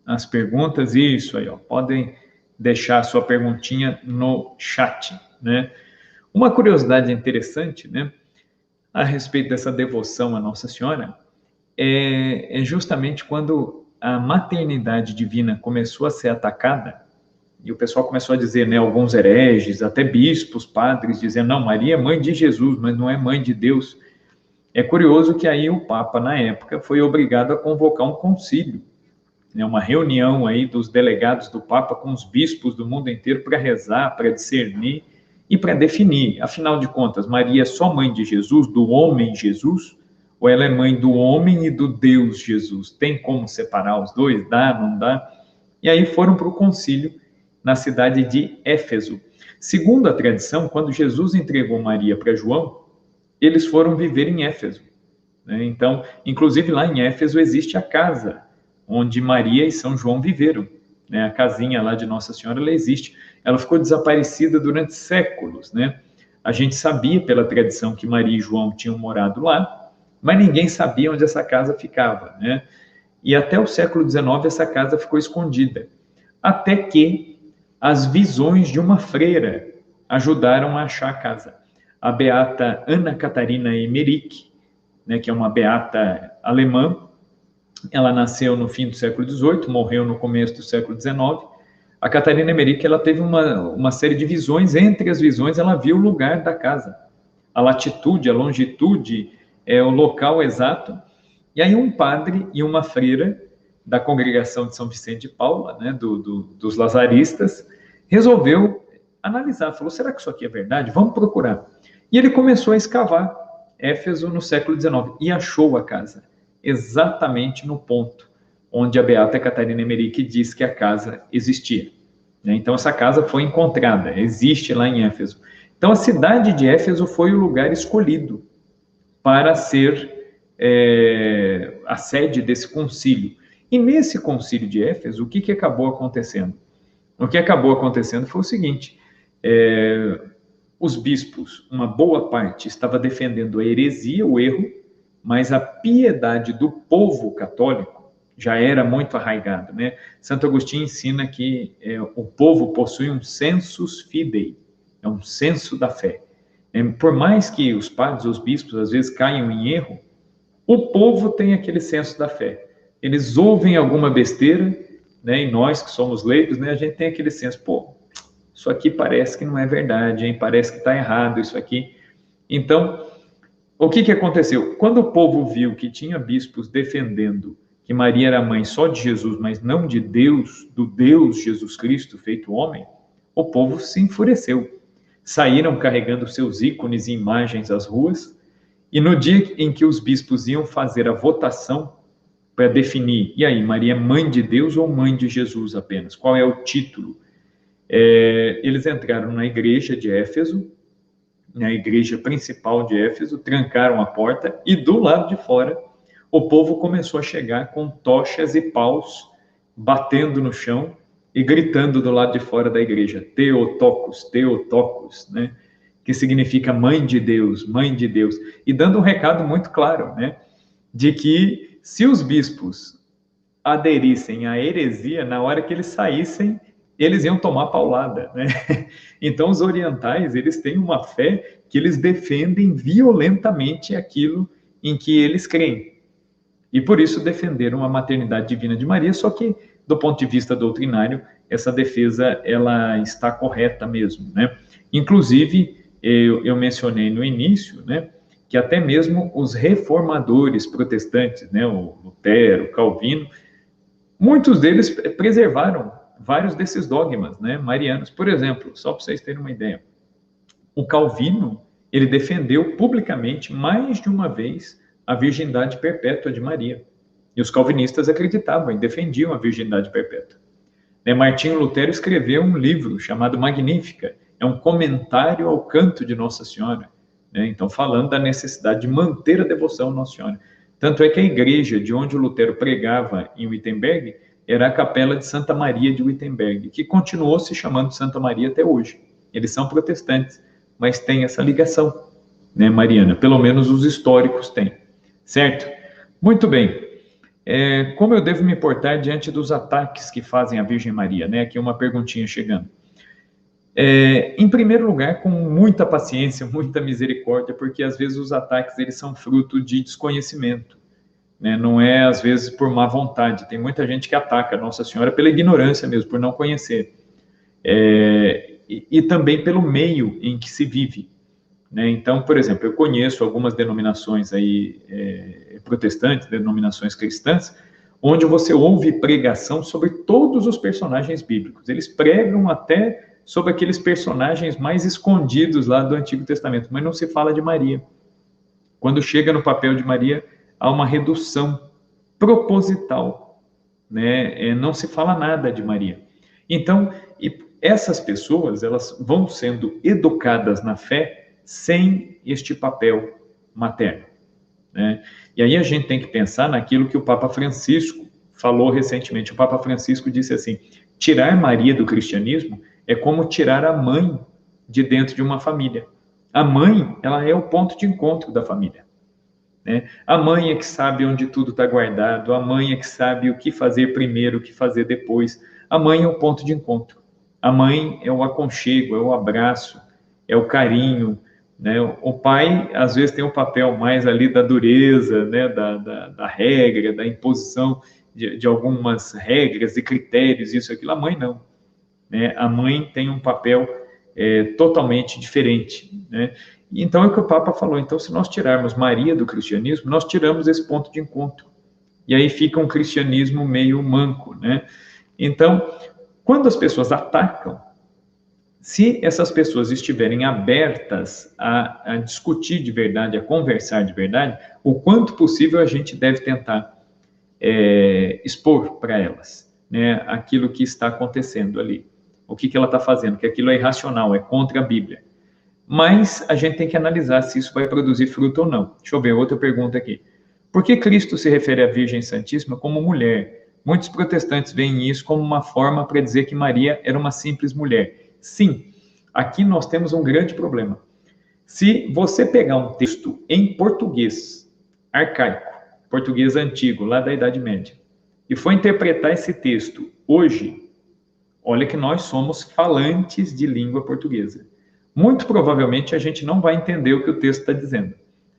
as perguntas, isso aí, ó, podem deixar a sua perguntinha no chat, né? Uma curiosidade interessante, né, a respeito dessa devoção à Nossa Senhora, é justamente quando a maternidade divina começou a ser atacada, e o pessoal começou a dizer, né, alguns hereges, até bispos, padres, dizendo, não, Maria é mãe de Jesus, mas não é mãe de Deus. É curioso que aí o Papa, na época, foi obrigado a convocar um concílio, né, uma reunião aí dos delegados do Papa com os bispos do mundo inteiro para rezar, para discernir e para definir. Afinal de contas, Maria é só mãe de Jesus, do homem Jesus, ou ela é mãe do homem e do Deus Jesus? Tem como separar os dois? Dá, não dá? E aí foram para o concílio na cidade de Éfeso. Segundo a tradição, quando Jesus entregou Maria para João, eles foram viver em Éfeso, né? Então, inclusive lá em Éfeso existe a casa onde Maria e São João viveram, né? A casinha lá de Nossa Senhora, ela existe. Ela ficou desaparecida durante séculos, né? A gente sabia pela tradição que Maria e João tinham morado lá, mas ninguém sabia onde essa casa ficava, né? E até o século XIX essa casa ficou escondida, até que as visões de uma freira ajudaram a achar a casa. A beata Ana Catarina Emmerich, né, que é uma beata alemã, ela nasceu no fim do século XVIII, morreu no começo do século XIX. A Catarina Emmerich, ela teve uma série de visões. Entre as visões, ela viu o lugar da casa, a latitude, a longitude, o local exato. E aí um padre e uma freira da congregação de São Vicente de Paula, né, dos lazaristas, resolveu analisar, falou, será que isso aqui é verdade? Vamos procurar. E ele começou a escavar Éfeso no século XIX e achou a casa, exatamente no ponto onde a beata Catarina Emmerich diz que a casa existia, né? Então essa casa foi encontrada, existe lá em Éfeso. Então a cidade de Éfeso foi o lugar escolhido para ser a sede desse concílio. E nesse concílio de Éfeso, o que acabou acontecendo? O que acabou acontecendo foi o seguinte, os bispos, uma boa parte, estava defendendo a heresia, o erro, mas a piedade do povo católico já era muito arraigada, né? Santo Agostinho ensina que o povo possui um sensus fidei, é um senso da fé. Por mais que os padres, os bispos, às vezes caiam em erro, o povo tem aquele senso da fé. Eles ouvem alguma besteira, né? E nós que somos leigos, né? A gente tem aquele senso, pô, isso aqui parece que não é verdade, hein? Parece que está errado isso aqui. Então, o que aconteceu? Quando o povo viu que tinha bispos defendendo que Maria era mãe só de Jesus, mas não de Deus, do Deus Jesus Cristo feito homem, o povo se enfureceu. Saíram carregando seus ícones e imagens às ruas, e no dia em que os bispos iam fazer a votação para definir, e aí, Maria é mãe de Deus ou mãe de Jesus apenas? Qual é o título? Eles entraram na igreja de Éfeso, na igreja principal de Éfeso, trancaram a porta e do lado de fora o povo começou a chegar com tochas e paus, batendo no chão e gritando do lado de fora da igreja, Theotokos, Theotokos, né? Que significa mãe de Deus, e dando um recado muito claro, né? De que se os bispos aderissem à heresia, na hora que eles saíssem, eles iam tomar paulada, né? Então, os orientais, eles têm uma fé que eles defendem violentamente aquilo em que eles creem. E por isso defenderam a maternidade divina de Maria, só que, do ponto de vista doutrinário, essa defesa, ela está correta mesmo, né? Inclusive, eu mencionei no início, né, que até mesmo os reformadores protestantes, né, o Lutero, o Calvino, muitos deles preservaram vários desses dogmas, né, marianos. Por exemplo, só para vocês terem uma ideia, o Calvino, ele defendeu publicamente mais de uma vez a virgindade perpétua de Maria. E os calvinistas acreditavam e defendiam a virgindade perpétua. Martinho Lutero escreveu um livro chamado Magnífica, é um comentário ao canto de Nossa Senhora, né? Então, falando da necessidade de manter a devoção a Nossa Senhora. Tanto é que a igreja de onde o Lutero pregava em Wittenberg era a Capela de Santa Maria de Wittenberg, que continuou se chamando Santa Maria até hoje. Eles são protestantes, mas tem essa ligação, né, mariana? Pelo menos os históricos têm, certo? Muito bem. Como eu devo me portar diante dos ataques que fazem a Virgem Maria, né? Aqui uma perguntinha chegando. Em primeiro lugar, com muita paciência, muita misericórdia, porque às vezes os ataques eles são fruto de desconhecimento, né? Não é às vezes por má vontade. Tem muita gente que ataca a Nossa Senhora pela ignorância mesmo, por não conhecer, e também pelo meio em que se vive, né? Então, por exemplo, eu conheço algumas denominações aí protestantes, denominações cristãs, onde você ouve pregação sobre todos os personagens bíblicos. Eles pregam até sobre aqueles personagens mais escondidos lá do Antigo Testamento, mas não se fala de Maria. Quando chega no papel de Maria, há uma redução proposital, né? Não se fala nada de Maria. Então, essas pessoas, elas vão sendo educadas na fé sem este papel materno, né? E aí a gente tem que pensar naquilo que o Papa Francisco falou recentemente. O Papa Francisco disse assim: tirar Maria do cristianismo é como tirar a mãe de dentro de uma família. A mãe, ela é o ponto de encontro da família, né? A mãe é que sabe onde tudo está guardado, a mãe é que sabe o que fazer primeiro, o que fazer depois. A mãe é o ponto de encontro. A mãe é o aconchego, é o abraço, é o carinho, né? O pai, às vezes, tem um papel mais ali da dureza, né? da regra, da imposição de algumas regras e critérios, isso e aquilo. A mãe não, né? A mãe tem um papel totalmente diferente, né? Então, é o que o Papa falou. Então, se nós tirarmos Maria do cristianismo, nós tiramos esse ponto de encontro. E aí fica um cristianismo meio manco, né? Então, quando as pessoas atacam, se essas pessoas estiverem abertas a discutir de verdade, a conversar de verdade, o quanto possível a gente deve tentar expor para elas, né, aquilo que está acontecendo ali, o que ela está fazendo, que aquilo é irracional, é contra a Bíblia. Mas a gente tem que analisar se isso vai produzir fruto ou não. Deixa eu ver outra pergunta aqui. Por que Cristo se refere à Virgem Santíssima como mulher? Muitos protestantes veem isso como uma forma para dizer que Maria era uma simples mulher. Sim, aqui nós temos um grande problema. Se você pegar um texto em português arcaico, português antigo, lá da Idade Média, e for interpretar esse texto hoje, olha que nós somos falantes de língua portuguesa. Muito provavelmente a gente não vai entender o que o texto está dizendo.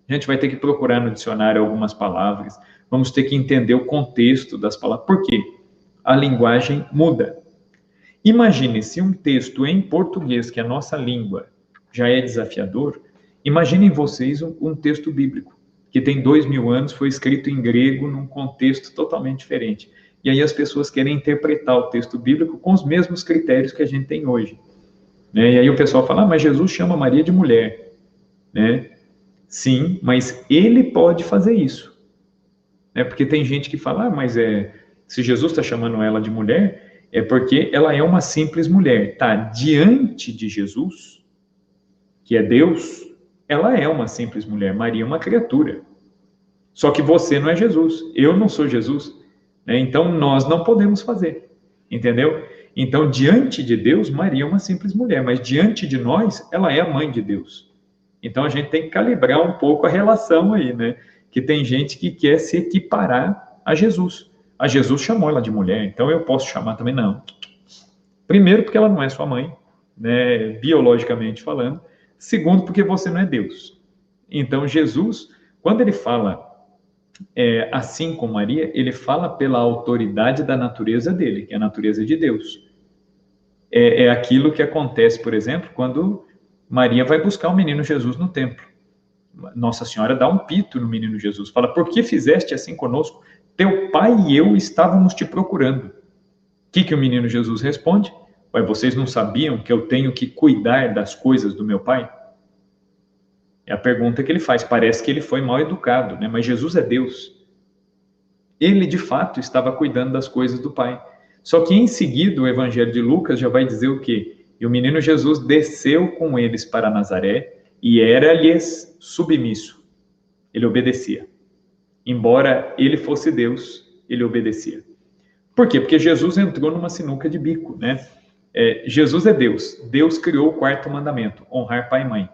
A gente vai ter que procurar no dicionário algumas palavras, vamos ter que entender o contexto das palavras. Por quê? A linguagem muda. Imagine se um texto em português, que é a nossa língua, já é desafiador, imaginem vocês um texto bíblico, que tem 2000 anos, foi escrito em grego, num contexto totalmente diferente. E aí as pessoas querem interpretar o texto bíblico com os mesmos critérios que a gente tem hoje, né? E aí o pessoal fala, mas Jesus chama Maria de mulher, né? Sim, mas ele pode fazer isso, né? Porque tem gente que fala, mas se Jesus está chamando ela de mulher, é porque ela é uma simples mulher. Está diante de Jesus, que é Deus, ela é uma simples mulher. Maria é uma criatura. Só que você não é Jesus. Eu não sou Jesus, né? Então, nós não podemos fazer. Entendeu? Então, diante de Deus, Maria é uma simples mulher, mas diante de nós, ela é a mãe de Deus. Então, a gente tem que calibrar um pouco a relação aí, né? Que tem gente que quer se equiparar a Jesus. A Jesus chamou ela de mulher, então eu posso chamar também? Não. Primeiro, porque ela não é sua mãe, né, biologicamente falando. Segundo, porque você não é Deus. Então, Jesus, quando ele fala assim com Maria, ele fala pela autoridade da natureza dele, que é a natureza de Deus. É aquilo que acontece, por exemplo, quando Maria vai buscar o menino Jesus no templo. Nossa Senhora dá um pito no menino Jesus, fala: por que fizeste assim conosco? Teu pai e eu estávamos te procurando. O que o menino Jesus responde? Vocês não sabiam que eu tenho que cuidar das coisas do meu pai? É a pergunta que ele faz. Parece que ele foi mal educado, né? Mas Jesus é Deus. Ele, de fato, estava cuidando das coisas do pai. Só que em seguida o Evangelho de Lucas já vai dizer o quê? E o menino Jesus desceu com eles para Nazaré e era-lhes submisso. Ele obedecia. Embora ele fosse Deus, ele obedecia. Por quê? Porque Jesus entrou numa sinuca de bico, né? Jesus é Deus. Deus criou o quarto mandamento, honrar pai e mãe.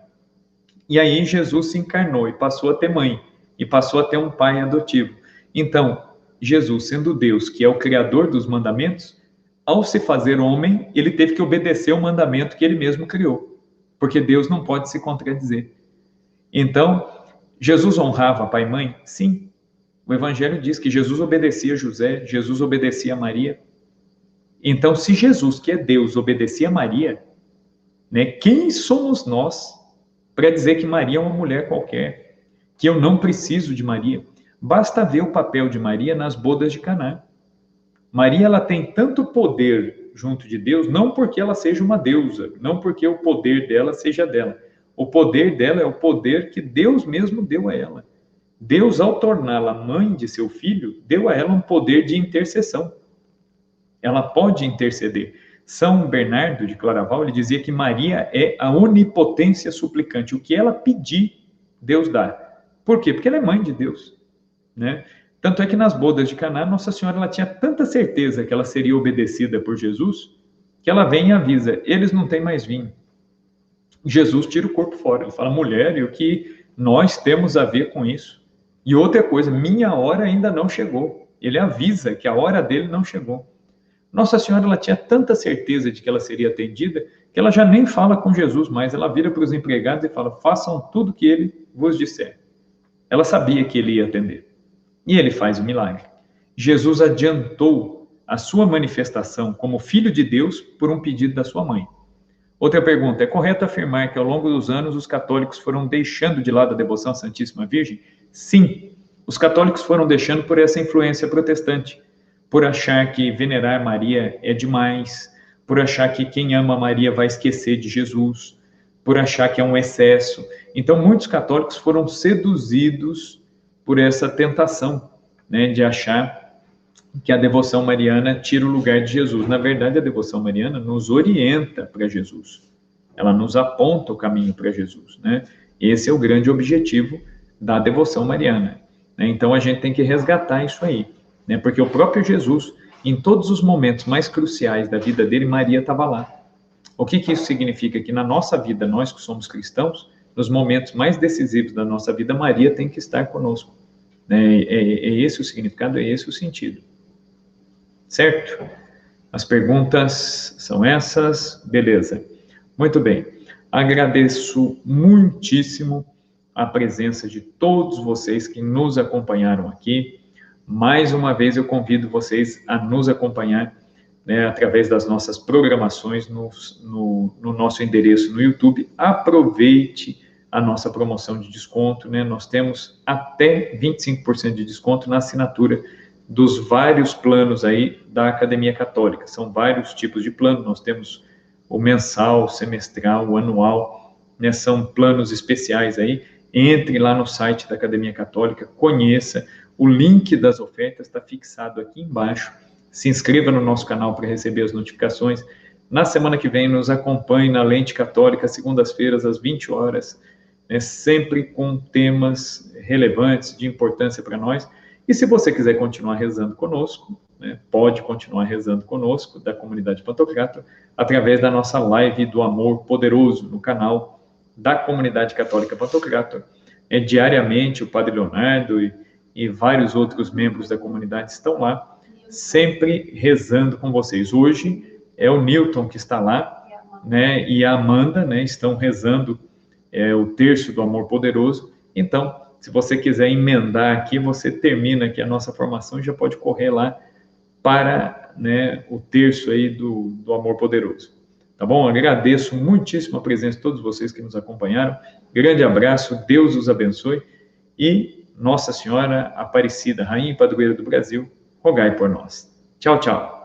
E aí Jesus se encarnou e passou a ter mãe, e passou a ter um pai adotivo. Então, Jesus, sendo Deus, que é o criador dos mandamentos, ao se fazer homem, ele teve que obedecer o mandamento que ele mesmo criou, porque Deus não pode se contradizer. Então, Jesus honrava pai e mãe? Sim. O Evangelho diz que Jesus obedecia a José, Jesus obedecia a Maria. Então, se Jesus, que é Deus, obedecia a Maria, né, quem somos nós para dizer que Maria é uma mulher qualquer, que eu não preciso de Maria? Basta ver o papel de Maria nas bodas de Caná. Maria, ela tem tanto poder junto de Deus, não porque ela seja uma deusa, não porque o poder dela seja dela. O poder dela é o poder que Deus mesmo deu a ela. Deus, ao torná-la mãe de seu filho, deu a ela um poder de intercessão. Ela pode interceder. São Bernardo de Claraval, ele dizia que Maria é a onipotência suplicante. O que ela pedir, Deus dá. Por quê? Porque ela é mãe de Deus, né? Tanto é que nas bodas de Caná, Nossa Senhora ela tinha tanta certeza que ela seria obedecida por Jesus, que ela vem e avisa: eles não têm mais vinho. Jesus tira o corpo fora. Ele fala: mulher, e o que nós temos a ver com isso? E outra coisa, minha hora ainda não chegou. Ele avisa que a hora dele não chegou. Nossa Senhora ela tinha tanta certeza de que ela seria atendida, que ela já nem fala com Jesus mais. Ela vira para os empregados e fala: façam tudo o que ele vos disser. Ela sabia que ele ia atender. E ele faz o milagre. Jesus adiantou a sua manifestação como filho de Deus por um pedido da sua mãe. Outra pergunta: é correto afirmar que ao longo dos anos os católicos foram deixando de lado a devoção à Santíssima Virgem? Sim, os católicos foram deixando por essa influência protestante, por achar que venerar Maria é demais, por achar que quem ama Maria vai esquecer de Jesus, por achar que é um excesso. Então, muitos católicos foram seduzidos por essa tentação, né, de achar que a devoção mariana tira o lugar de Jesus. Na verdade, a devoção mariana nos orienta para Jesus. Ela nos aponta o caminho para Jesus, né? Esse é o grande objetivo da devoção mariana, né? Então, a gente tem que resgatar isso aí, né? Porque o próprio Jesus, em todos os momentos mais cruciais da vida dele, Maria estava lá. O que isso significa? Que na nossa vida, nós que somos cristãos, nos momentos mais decisivos da nossa vida, Maria tem que estar conosco. É esse o significado, é esse o sentido. Certo? As perguntas são essas. Beleza. Muito bem. Agradeço muitíssimo a presença de todos vocês que nos acompanharam aqui. Mais uma vez eu convido vocês a nos acompanhar, né, através das nossas programações no nosso endereço no YouTube. Aproveite a nossa promoção de desconto, né? Nós temos até 25% de desconto na assinatura dos vários planos aí da Academia Católica. São vários tipos de plano. Nós temos o mensal, o semestral, o anual, né? São planos especiais aí. Entre lá no site da Academia Católica, conheça. O link das ofertas está fixado aqui embaixo. Se inscreva no nosso canal para receber as notificações. Na semana que vem, nos acompanhe na Lente Católica, segundas-feiras, às 20 horas, né, sempre com temas relevantes, de importância para nós. E se você quiser continuar rezando conosco, né, pode continuar rezando conosco, da comunidade Pantocrator, através da nossa live do Amor Poderoso, no canal da comunidade católica Pantocrator. Diariamente, o Padre Leonardo e vários outros membros da comunidade estão lá, sempre rezando com vocês. Hoje é o Newton que está lá, né, e a Amanda, né, estão rezando o terço do Amor Poderoso. Então, se você quiser emendar aqui, você termina aqui a nossa formação e já pode correr lá para, né, o terço aí do Amor Poderoso. Tá bom? Agradeço muitíssimo a presença de todos vocês que nos acompanharam. Grande abraço, Deus os abençoe e Nossa Senhora Aparecida, Rainha e Padroeira do Brasil, rogai por nós. Tchau, tchau.